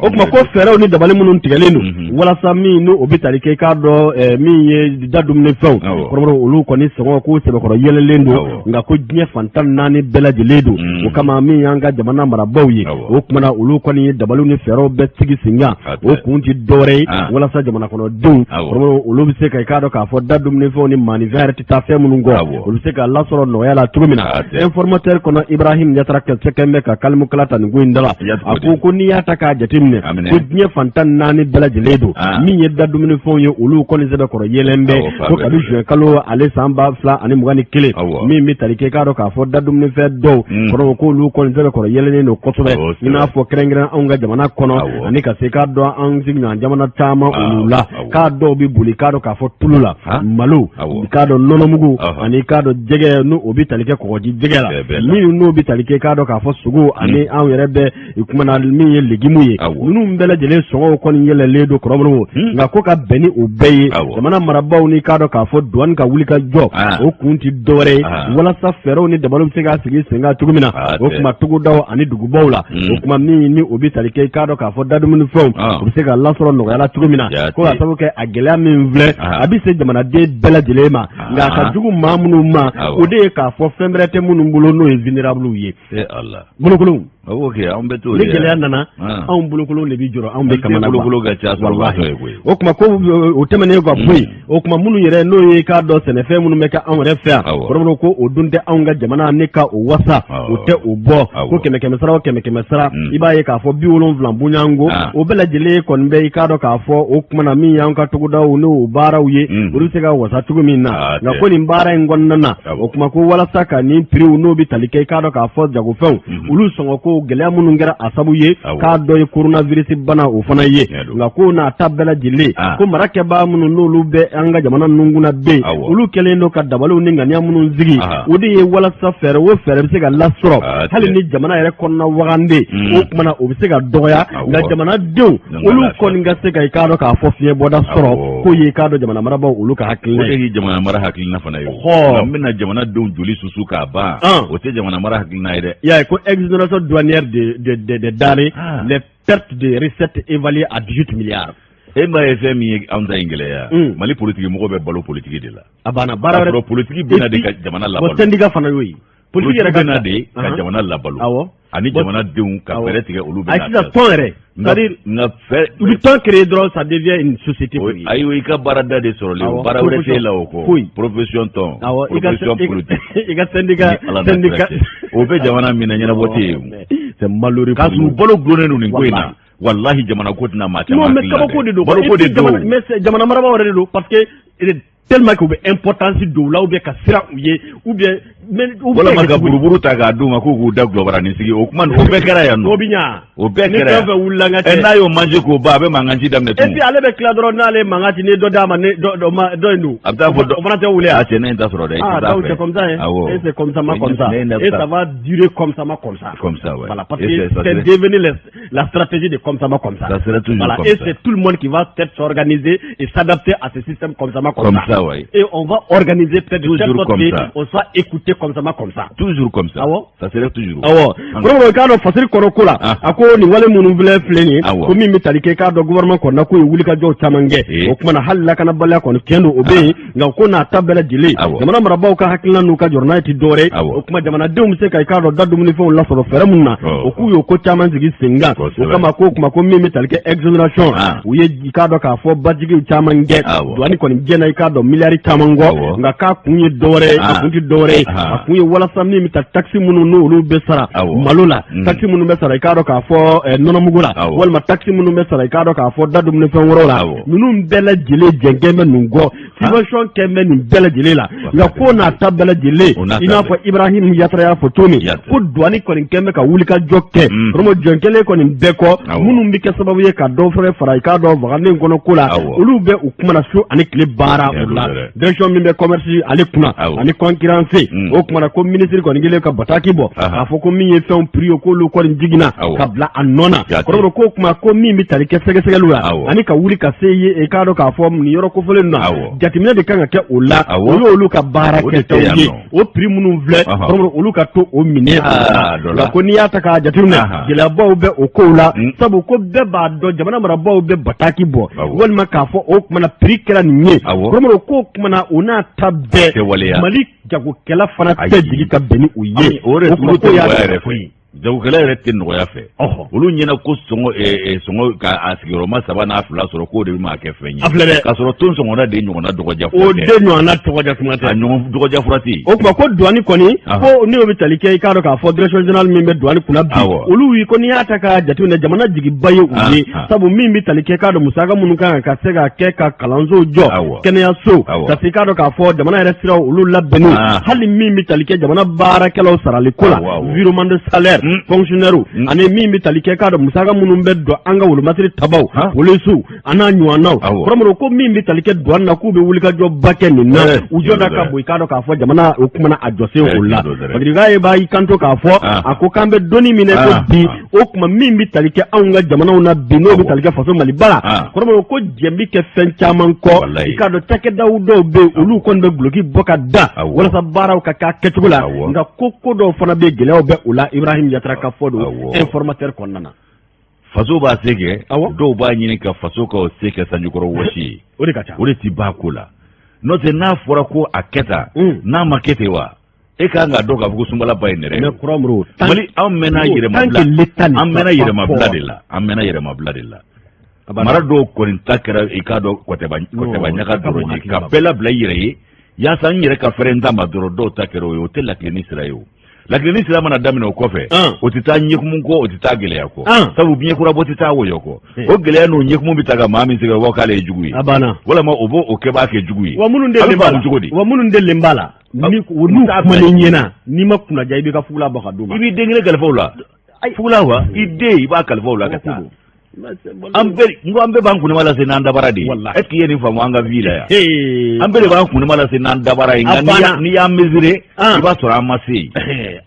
o tuma ko fɛɛrɛw ni dabali minnu tigɛlen don walasa min n'o bɛ tali kɛ k'a dɔn min ye da dumuni fɛnw kɔrɔbɔrɔ olu kɔni sɔngɔ ko sɛbɛkɔrɔ yɛlɛlen don nka ko diɲɛ fantan naani bɛɛ lajɛlen don o kama min y'an ka jamana marabaaw ye o kumana olu kɔni ye dabaliw ni fɛɛrɛw bɛɛ sigi sen kan o kun ti dɔwɛrɛ ye walasa jamana kɔnɔdenw kɔrɔbɔrɔ olu bɛ se ka k'a dɔn k'a fɔ da dumuni fɛnw ni maanifɛn yɛrɛ tɛ taa fɛn minnu kɔ olu bɛ se ka lasɔrɔ nɔgɔya la cogo min na informateur kɔnɔ Ibrahim Yatara kɛlen bɛ ka kalimukala ta nin ko in da la a ko n'i y'a ta k'a jateminɛ ko diɲɛ fantan naani bɛɛ lajɛlen don min ye da dumuni fɛnw ye olu kɔni sɛbɛkɔrɔ yɛlɛn bɛ ko kabi juin kalo ale san 2021 min bɛ tali kɛ k'a dɔn k'a fɔ da dumuni fɛn dɔw kɔrɔ ko olu kɔni sɛbɛkɔrɔ yɛlɛnnen don kosɛbɛ i n'a fɔ kɛrɛnkɛrɛn anw ka jamana kɔnɔ ani ka se k'a dɔn an sigiɲɔgɔn jamana caman olu la k'a dɔw bɛ boli k'a dɔn k'a fɔ tulu la malo k'a dɔn nɔnɔmugu ani k'a dɔn jɛgɛ n'o bɛ tali kɛ kɔgɔji jɛgɛ la min n'o bɛ tali kɛ k'a dɔn k'a fɔ sogo ani anw yɛrɛ bɛ kumana min ye legimu ye ninnu bɛɛ lajɛlen sɔngɔw kɔni yɛlɛlen don kɔrɔbɔrɔ nka ko ka bɛn ni o bɛɛ ye jamana marabaaw ni k'a dɔn k'a fɔ douane ka wuli ka jɔ o kun ti dɔwɛrɛ ye walasa fɛɛrɛw ni dabaliw bɛ se ka sigi sen kan cogo min na o kuma togodaw ani dugubaw la o kuma min ni o bɛ tali kɛ k'a dɔn k'a fɔ dadumuni fɛnw o bɛ se ka lasɔrɔ nɔgɔya la cogo min na ko ka sababu kɛ a gɛlɛya min filɛ a bɛ se jamanaden bɛɛ lajɛlen ma nka a ka jugu maa minnu ma o de ye k'a fɔ fɛn wɛrɛ tɛ minnu bolo n'o ye vulnérables ye bolokolonw ni gɛlɛya nana anw bolokolonw de bɛ jɔrɔ anw bɛ kamana o kuma ko o tɛmɛnen ka bɔ yen o kuma minnu yɛrɛ n'o ye k'a dɔn sɛnɛfɛn minnu bɛ kɛ anw yɛrɛ fɛ yan kɔrɔbɔrɔ ko o dun tɛ anw ka jamana ne ka o wasa o tɛ o bɔ ko 100 sara o 100 sara i b'a ye k'a fɔ 70 bonyanko o bɛɛ lajɛlen kɔni bɛ i k'a dɔn k'a fɔ o kumana min y'an ka togodaw n'o baaraw ye olu bɛ se ka wasa cogo min na nka ko nin baara in kɔnɔna na o kuma ko walasa ka nin prix n'o bɛ tali kɛ i k'a dɔn k'a fɔ jagofɛnw olu sɔngɔ ko gɛlɛya minnu kɛra a sabu ye k'a dɔ ye coronavirus bana o fana ye nka ko n'a ta bɛɛ lajɛlen ko marakɛbaa minnu n'olu bɛ an ka jamana ninnu kunna bɛ yen olu kɛlen don ka dabaliw ni ŋaniya minnu sigi o de ye walasa fɛɛrɛ o fɛɛrɛ bɛ se ka lasɔrɔ hali ni jamana yɛrɛ kɔnɔna wagande o kumana o bɛ se ka dɔgɔya nka jamanadenw olu kɔni ka se ka i k'a dɔn k'a fɔ fiɲɛ bɔda sɔrɔ ko ye k'a dɔn jamana marabaaw olu ka hakilina ye. O de ye jamana mara hakilina fana ye. Nka n bɛna jamanadenw joli susu k'a ban o tɛ jamana mara hakilina ye dɛ. I y'a ye ko exonération douanière de denrées les pertes de recettes évaluées à 18 milliards. E m'a ye fɛn min ye anw ta in gɛlɛya Mali politiki mɔgɔw bɛ balo politiki de la. A banna baara wɛrɛ politiki bɛna de ka jamana labalo. O syndicat fana y'o ye. Politique yɛrɛ bɛna de ka jamana labalo. Ani jamanadenw ka fɛɛrɛ tigɛ olu bɛna. A sisan tɔn yɛrɛ. C'est-à-dire u bɛ tɔn créer dɔrɔn ça devient une société. Ayiwa i ka baarada de sɔrɔlen o baara wɛrɛ t'e la o kɔ. Profession tɔn. Profession politique. I ka syndicat. O bɛ jamana min na ɲɛnabɔ tɛ yen. C'est malheureux. K'a sɔrɔ balo gulonnen don nin ko in na. Wallahi jamana ko tɛna maa caman hakili la dɛ. Non mais kabako de don. Baloko de don. Mais jamana marabaaw yɛrɛ de don parce que tellement que u bɛ importance don u la ou bien ka siran u ye ou bien. Walama ka buruburu ta k'a d'u ma ko k'u da gulɔbaranin sigi o kuma o bɛɛ kɛra yan nɔ. O bɛ ɲa. O bɛɛ kɛra yan. Ni fɛn fɛn wulila n ka cɛ. N'a y'o manje k'o ban a bɛ mankan ci daminɛ tugun. Et puis ale bɛ tila dɔrɔn n'ale mankan ci ni dɔ d'a ma ni dɔ in don. A bɛ taa fɔ o fana tɛ wuli yan. A cɛ ne t'a sɔrɔ dɛ. Ah donc c'est comme ça hein. Et c'est comme ça ma comme ça. Et ça va durer comme ça ma comme ça. Comme ça ouais. Voilà parce que c'est devenu la stratégie de comme ça ma comme ça. Ça sera toujours comme ça. Et c'est tout le monde qui va peut-être s'organiser et s'adapter à ce système comme ça ma comme ça. Comme ça ouais. Et on va organiser peut-être de telle sorte qu'on soit écouté comme ça ma comme ça. Toujours comme ça. Ça serait toujours. Vraiment k'a dɔn fasiri kɔrɔ ko la a ko nin wale minnu filɛ nin ye ko min bɛ tali kɛ k'a dɔn gouvernement kɔnɔna k'o ye wulikajɔw caman kɛ o kumana hali lakanabaliya kɔni tiɲɛ don o bɛ yen nka ko n'a ta bɛɛ lajɛlen jamana marabaaw ka hakilina n'u ka jɔrɔ n'a ye ti dɔwɛrɛ ye o kuma jamanadenw bɛ se ka i k'a dɔn da dumunifɛnw lasɔrɔ fɛɛrɛ minnu na o k'u y'o ko caman sigi sen kan o kama ko kuma ko min bɛ tali kɛ exonération u ye i k'a dɔn k'a fɔ bajigiw caman kɛ douane kɔni gɛnna i k'a dɔn miliyari caman kɔ nka k'a kun ye dɔwɛrɛ ye a kun ti dɔwɛrɛ ye a kun ye walasa min bɛ taa taxi minnu n'olu bɛ sara malo la taxi minnu bɛ sara i k'a dɔn k'a fɔ nɔnɔmugu la walima taxi minnu bɛ sara i k'a dɔn k'a fɔ da dumunifɛn wɛrɛw la ninnu bɛɛ lajɛlen jɛngɛn bɛ ninnu kɔ subvention kɛmɛ nin bɛɛ lajɛlen la nka ko n'a ta bɛɛ lajɛlen i n'a fɔ Ibrahim Yatra y'a fɔ cogo min ko douane kɔni kɛmɛ ka wuli ka jɔ kɛ promo jɔn kelen kɔni bɛɛ kɔ minnu bɛ kɛ sababu ye ka dɔw fɛnɛ fara i k'a dɔn vaganden kɔnɔ ko la olu bɛ u kumana su ani tile baara o la direction min bɛ commerce ale kunna ani concurrence o kumana ko ministre kɔni kelen ka bataki bɔ k'a fɔ ko min ye fɛnw prix k'olu kɔni jiginna ka bila a nɔ na kɔrɔ ko kuma ko min bɛ tali kɛ sɛgɛsɛgɛliw la ani ka wuli ka se ye k'a dɔn k'a fɔ nin yɔrɔ kofɔlen na jateminɛ de kan ka kɛ o la olu ka baara kɛtaw ye o prix minnu filɛ kɔrɔ olu ka to o minɛ nka ko n'i y'a ta k'a jateminɛ gɛlɛyabaw bɛ o kow la sabu ko bɛɛ b'a dɔn jamana marabaw bɛ bataki bɔ walima k'a fɔ o kumana prix kɛra nin ye kɔrɔ ko kumana o n'a ta bɛɛ Mali jagokɛla fana tɛ jigi ka bɛn ni u ye o ko y'a yɛrɛ foyi jagokɛla yɛrɛ tɛ nɔgɔya fɛ olu ɲɛna ko sɔngɔ ka sigiyɔrɔma 3 n'a 2 sɔrɔ k'o de bɛ ma kɛ fɛn ye k'a sɔrɔ ton sɔngɔna de ɲɔgɔnna dɔgɔja fura tɛ o de ɲɔgɔnna dɔgɔja kuma tɛ a ɲɔgɔn dɔgɔja fura tɛ o tuma ko douane kɔni ko n'o bɛ tali kɛ i k'a dɔn k'a fɔ direction générale min bɛ douane kunna bi olu yi ko n'i y'a ta k'a jateminɛ jamana jigiba ye u ye sabu min bɛ tali kɛ k'a dɔn musaka minnu kan ka se ka kɛ ka kalansow jɔ kɛnɛyaso ka se k'a dɔn k'a fɔ jamana yɛrɛ siraw olu labɛnni hali min bɛ tali kɛ jamana baarakɛlaw sarali ko la virement de salaire fonctionnaire ani min bɛ tali kɛ k'a dɔn musaka minnu bɛ don an ka wolomasiri tabaw wolosiw a n'a ɲɔgɔnnaw kɔrɔmɔrɔ ko min bɛ tali kɛ douane na k'u bɛ wulikajɔba kɛ nin na u jɔ da ka bon i k'a dɔn k'a fɔ jamana o kumana a jɔsen o la Badirika ye b'a y'i kanto k'a fɔ a ko k'an bɛ dɔnni minɛ ko bi o kuma min bɛ tali kɛ anw ka jamanaw na bi n'o bɛ tali kɛ faso Mali bara kɔrɔmɔrɔ ko jɛn bɛ kɛ fɛn caman kɔ i k'a dɔn cakɛdaw dɔw bɛ yen olu kɔni bɛ guloki bɔ ka da walasa baaraw ka k'a kɛcogo la nka ko dɔw fana bɛ gɛlɛyaw bɛ o la Ibrahim Yatra ka fɔ don informateur kɔnɔna na faso b'a se kɛ dɔw b'a ɲini ka faso ka se kɛ sanjukɔrɔ wɔsi ye o de ka ca o de tɛ ba ko la n'o tɛ n'a fɔra ko a kɛta n'a ma kɛ ten wa e kan ka dɔn k'a fɔ ko sunbala ba ye nɛrɛ Mali an mɛnna yɛrɛmabila de la an mɛnna yɛrɛmabila de la mara dɔw kɔni ta kɛra i k'a dɔn kɔtɛba ɲaga dɔrɔn ye ka bɛɛ labila i yɛrɛ ye yaasa n yɛrɛ ka fɛrɛ n ta ma dɔrɔn dɔw ta kɛra o ye o tɛ lakilenni sira ye o lakilenni sira mana daminɛ o kɔfɛ o tɛ taa ɲɛkumu kɔ o tɛ taa gɛlɛya kɔ sabu biɲɛkurabɔ tɛ taa wɔyɔ kɔ o gɛlɛya n'o ɲɛkumu bɛ ta ka maa min sɛgɛn o b'a k'ale ye jugu ye walima o b'o kɛ b'a kɛ jugu ye wa minnu delen b'a la n'u kumanen ɲɛna n'i ma kunnaja i b'i ka fugula bɔ ka d'u ma i b'i den kelen kalifa o la fugula wa i den i b'a kalifa o la ka taa an bɛɛ b'an kunima lase n'an dabara de ye est-ce que i ye nin faamu an ka vie la yan an bɛɛ de b'an kunima lase n'an dabara ye nka n'i y'a mesurer i b'a sɔrɔ an ma se yen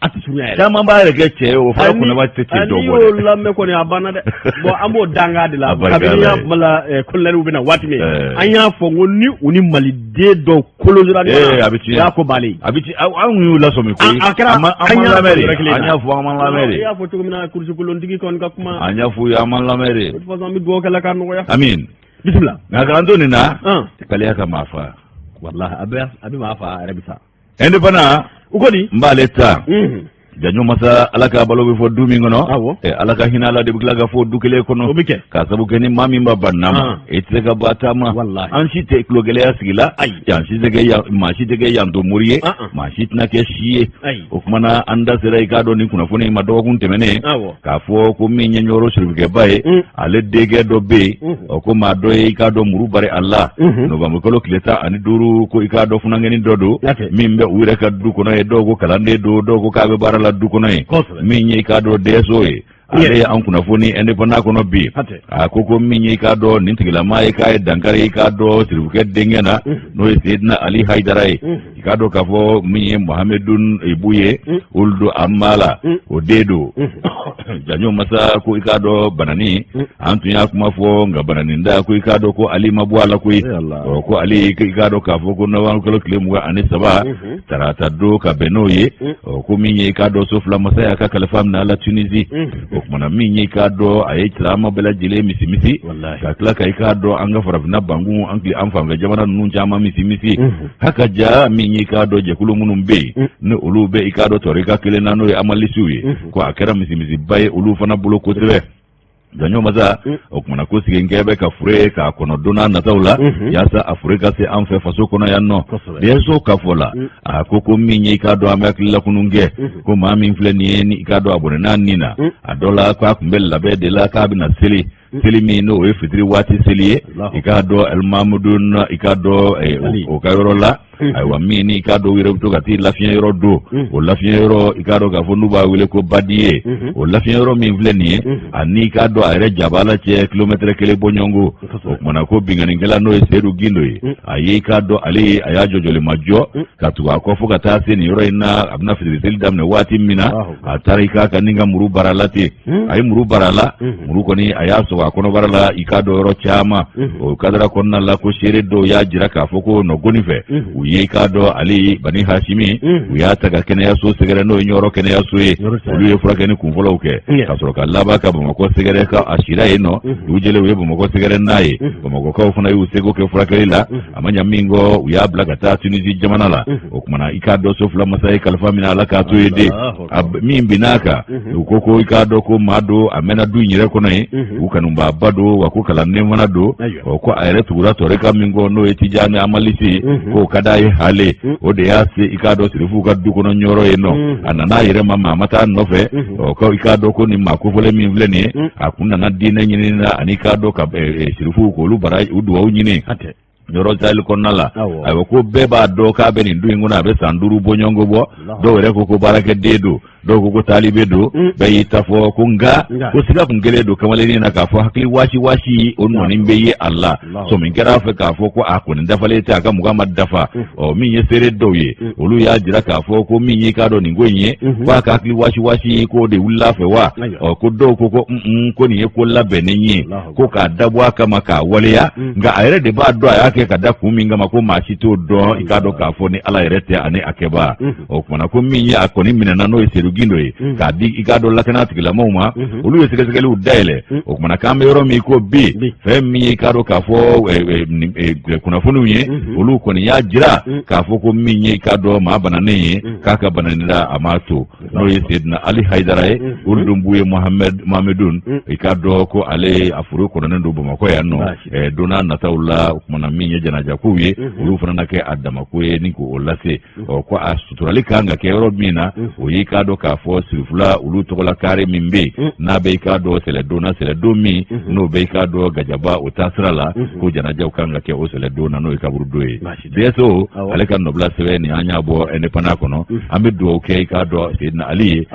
a tɛ surunya yɛrɛ caman b'a yɛrɛ kɛ cɛ ye o fana kunima tɛ cɛ dɔw bɔ dɛ n'i y'o lamɛn kɔni a banna dɛ bon an b'o danga de la kabini y'a kuma la kolonɛliw bɛna waati min an y'a fɔ ko ni u ni maliden dɔw kolonsera a bɛ tiɲɛ y'a ko bannen a bɛ tiɲɛ an y'u lasɔmi koyi a kɛra an ma lamɛn de an y'a fɔ an ma lamɛn de i y'a fɔ cogo min na kurusi kolontigi kɔni ka kuma an y'a fɔ an ma lamɛn de de toute façon an bɛ dugawu kɛla k'a nɔgɔya amin bisimila nka k'an to nin na kaleya ka maa fa walahi a bɛ maa fa a yɛrɛ bɛ sa indépendant u kɔni n b'ale ta janjo masa ala ka balo bɛ fɔ du min kɔnɔ ala ka hinɛ ala de bɛ tila ka fɔ du kelen kɔnɔ o bɛ kɛ k'a sabu kɛ ni maa min b'a banna ma e tɛ se ka ba taama an si tɛ tulo gɛlɛya sigi la yan si tɛ kɛ maa si tɛ kɛ yan to mori ye maa si tɛna kɛ si ye o kumana an da sera i k'a dɔn nin kunnafoni in ma dɔgɔkun tɛmɛnen k'a fɔ ko min ye ɲɔgɔn surufukɛba ye ale denkɛ dɔ bɛ yen o ko maa dɔ ye i k'a dɔn muru bari a la nɔfɛburu kalo tile 15 ko i k'a dɔn funankɛni dɔ don min bɛ u yɛrɛ ka du kɔnɔ ye dɔw ko kalanden don dɔw ko k'a bɛ baara la du kɔnɔ ye min ye i k'a dɔn DSO ye ale ye an kunnafoni indépendant kɔnɔ bi a ko min ye i k'a dɔn nin tigilama ye k'a ye dankari i k'a dɔn sirifukɛ denkɛ na n'o ye Seyidina Ali Hayidara ye i k'a dɔn k'a fɔ min ye Muhamɛdu Ibu ye olu don Amala o den don janjo masa ko i k'a dɔn banani an tun y'a kuma fɔ nka banani da ko i k'a dɔn ko Ali ma bɔ a la koyi ko Ali i k'a dɔn k'a fɔ ko Nowanburu kalo tile 23 tarata don ka bɛn n'o ye ko min ye i k'a dɔn so fila masa y'a ka kalifa minɛ a la Tunisie o kumana min ye i k'a dɔn a ye caman bɛɛ lajɛlen misi ka tila ka i k'a dɔn an ka farafinna bangun an fanfɛ jamana ninnu caman misi haka ja min ye i k'a dɔn jɛkulu minnu bɛ yen ni olu bɛ i k'a dɔn tɔrika kelen na n'o ye amalisiw ye ko a kɛra misiba ye olu fana bolo kosɛbɛ janjo masa o kumana ko siginkɛ bɛ ka fure k'a kɔnɔ don n'a nataw la yaasa a fure ka se an fɛ faso kɔnɔ yan nɔ DSO ka fɔ la a ko min ye i k'a dɔn an bɛ hakilila kunun kɛ ko maa min filɛ nin ye ni i k'a dɔn a bɔnɛ n'a nin na a dɔ la k'a tun bɛ labɛn de la k'a bɛna seli seli no e fitri wati seli e ka do el mamudun e ka do o ka la aywa mini ka do wire to gati lafien yoro do o lafien yoro e ka do ga fonu ba wile ko badie o lafien yoro mi vleni ani ka do are jabala che kilometre kele bonyongo o mana ko bingani ngela no e seru gindo ayi ka do ali aya jojole majo ka tu ko fuka ta seni yoro ina abna fitri seli damne wati mina atari ka kaninga muru baralati ay muru barala muru koni aya so wa kono barala ikado yoro chama o kadara konna la ko shere do ya jira ka foko no goni fe uye ikado ali bani hashimi uya taga kene yaso segere no nyoro kene yaso olu ye fura kene kunfolo uke kasoro ka laba ka bomo ko segere ka ashira eno ujele we bomo ko segere nayi bomo ko funa yu sego ke fura kala amanya mingo uya blaga ta tunisi jamanala o kuma ikado so fula masai kalfa mina ala ka to yede mimbi naka ukoko ikado ko mado amena du nyire kono ukanumba bado wakukala nemana do ko ayre tugura tore ka mingo no etijane amalisi ko kadai hale o de yase ikado sirifu ka du kono nyoro eno anana yire mama mata nofe ko ikado ko ni makufole mi vleni akuna na dine nyini na anikado ka sirifu ko lu bara udu wa nyini yoro zali konnala ay ko beba do ka beni du nguna be sanduru bonyongo bo do re ko barake dedo do ko talibe do be yitafo ko nga ko siga ko ngele do kamale ni na ka fo hakli washi onno ni be yi Allah so min kera fa ka fo ko akon dafale ta ka Muhammad dafa o min ye sere do ye olu ya jira ka fo ko min yi ka do ni ngoye fa ka hakli washi ko de wulla fe wa o ko do ko ko ni ko labe ni ko ka dabwa kama ka waleya nga ayre de ba do ke kada kuminga mako mashito do ikado ka foni ala irete ane akeba o kuma ko minya akoni minana no eserugindo ka di ikado lakana tikila moma olu yesekele udaile o kuma kama yoro mi ko bi fe mi ikado ka fo kuna fonu ye olu ko ni ya jira ka fo ko minya ikado ma banane kaka bananira amato no yesedna ali haidara urdumbuye Muhammadun ikado ko ale afuru ko nando bomako ya no dona natawla kuma minye janaja kuye ulu fana ke adama kuye niko olase ko asuturali kanga ke yoro mina o yikado ka fo sirfula ulu tokola kare mimbe na be kado sele domi no be kado gajaba utasrala ko janaja kanga ke o sele dona no ikaburu doye deso aleka nobla sewe ni anya bo ene panakono amido ke kado sidna ali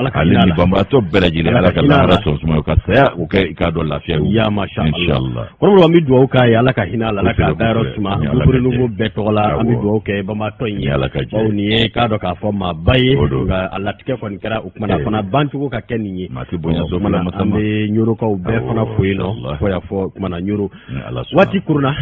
ni bamba to belajile alaka la rasul sumo ka saya o ke kado lafia ya masha Allah inshallah ko amido ka ya alaka hinala alaka dairo suma buru nugo betola amido ke bama tonye o ni ka do ka fo ma baye ga alatike kon kera ukmana fona bantu ka kenni so mana ambe nyoro ko be fona fuilo fo ya fo mana nyoro wati kuruna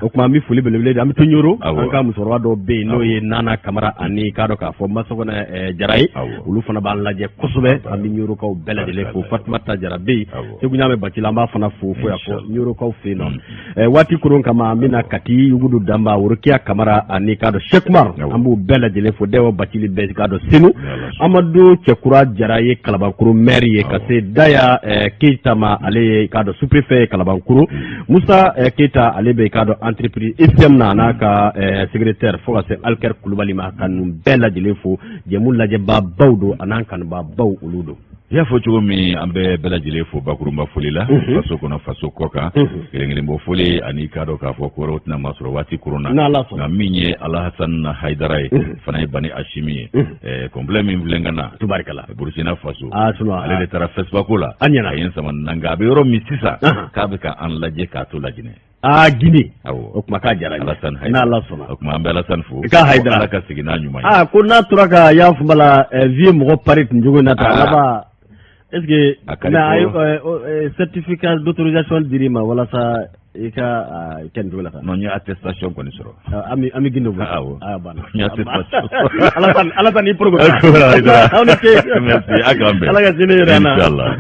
ukma mi fuli belebele am to nyoro anga musoro do be no ye nana kamara ani ka do ka fo masogona jaray ulu fona ban laje kusube am nyoro ko beledele fo fatmata jarabe te gunyame bakila mba fona fo ya fo nyoro ko fino wati kurun kama mina kati yugudu damba urukia kamara ani kado Shekmar ambu bela jele fo dewo batili be kado sinu Amadou Chekura jaraye Kalabankuru maire ye kase daya Keita ma ale kado sous-préfet Kalabankuru Musa Keita ale be kado entreprise SM na naka secrétaire fo kase Alker Kulubali ma kan bela jele fo jemul laje ba bawdo anan kan ba baw uludo ya fo chugo mi ambe bela jile fo bakurumba folila faso kono faso koka kelengele mbo foli ani kado ka fo ko rotna masro wati kuruna na minye ala hasan haidara fana bani ashimi komplemi mlengana tubarikala burkina faso asuma ale tara fesbakula anyana yin saman nanga be yoro misisa kabe ka an laje ka to lajine gini okuma ka jara na Allah sona okuma ambe ala sanfu ka haidara ka sigina nyuma ko na turaka ya fumala vie mo parit njugo na ta laba est-ce que certificat d'autorisation dirima wala sa ika ken dula non ñu attestation ko ni soro ami gindo bu bana ñu attestation ala tan ni programme merci akambe ala ga sine rana inshallah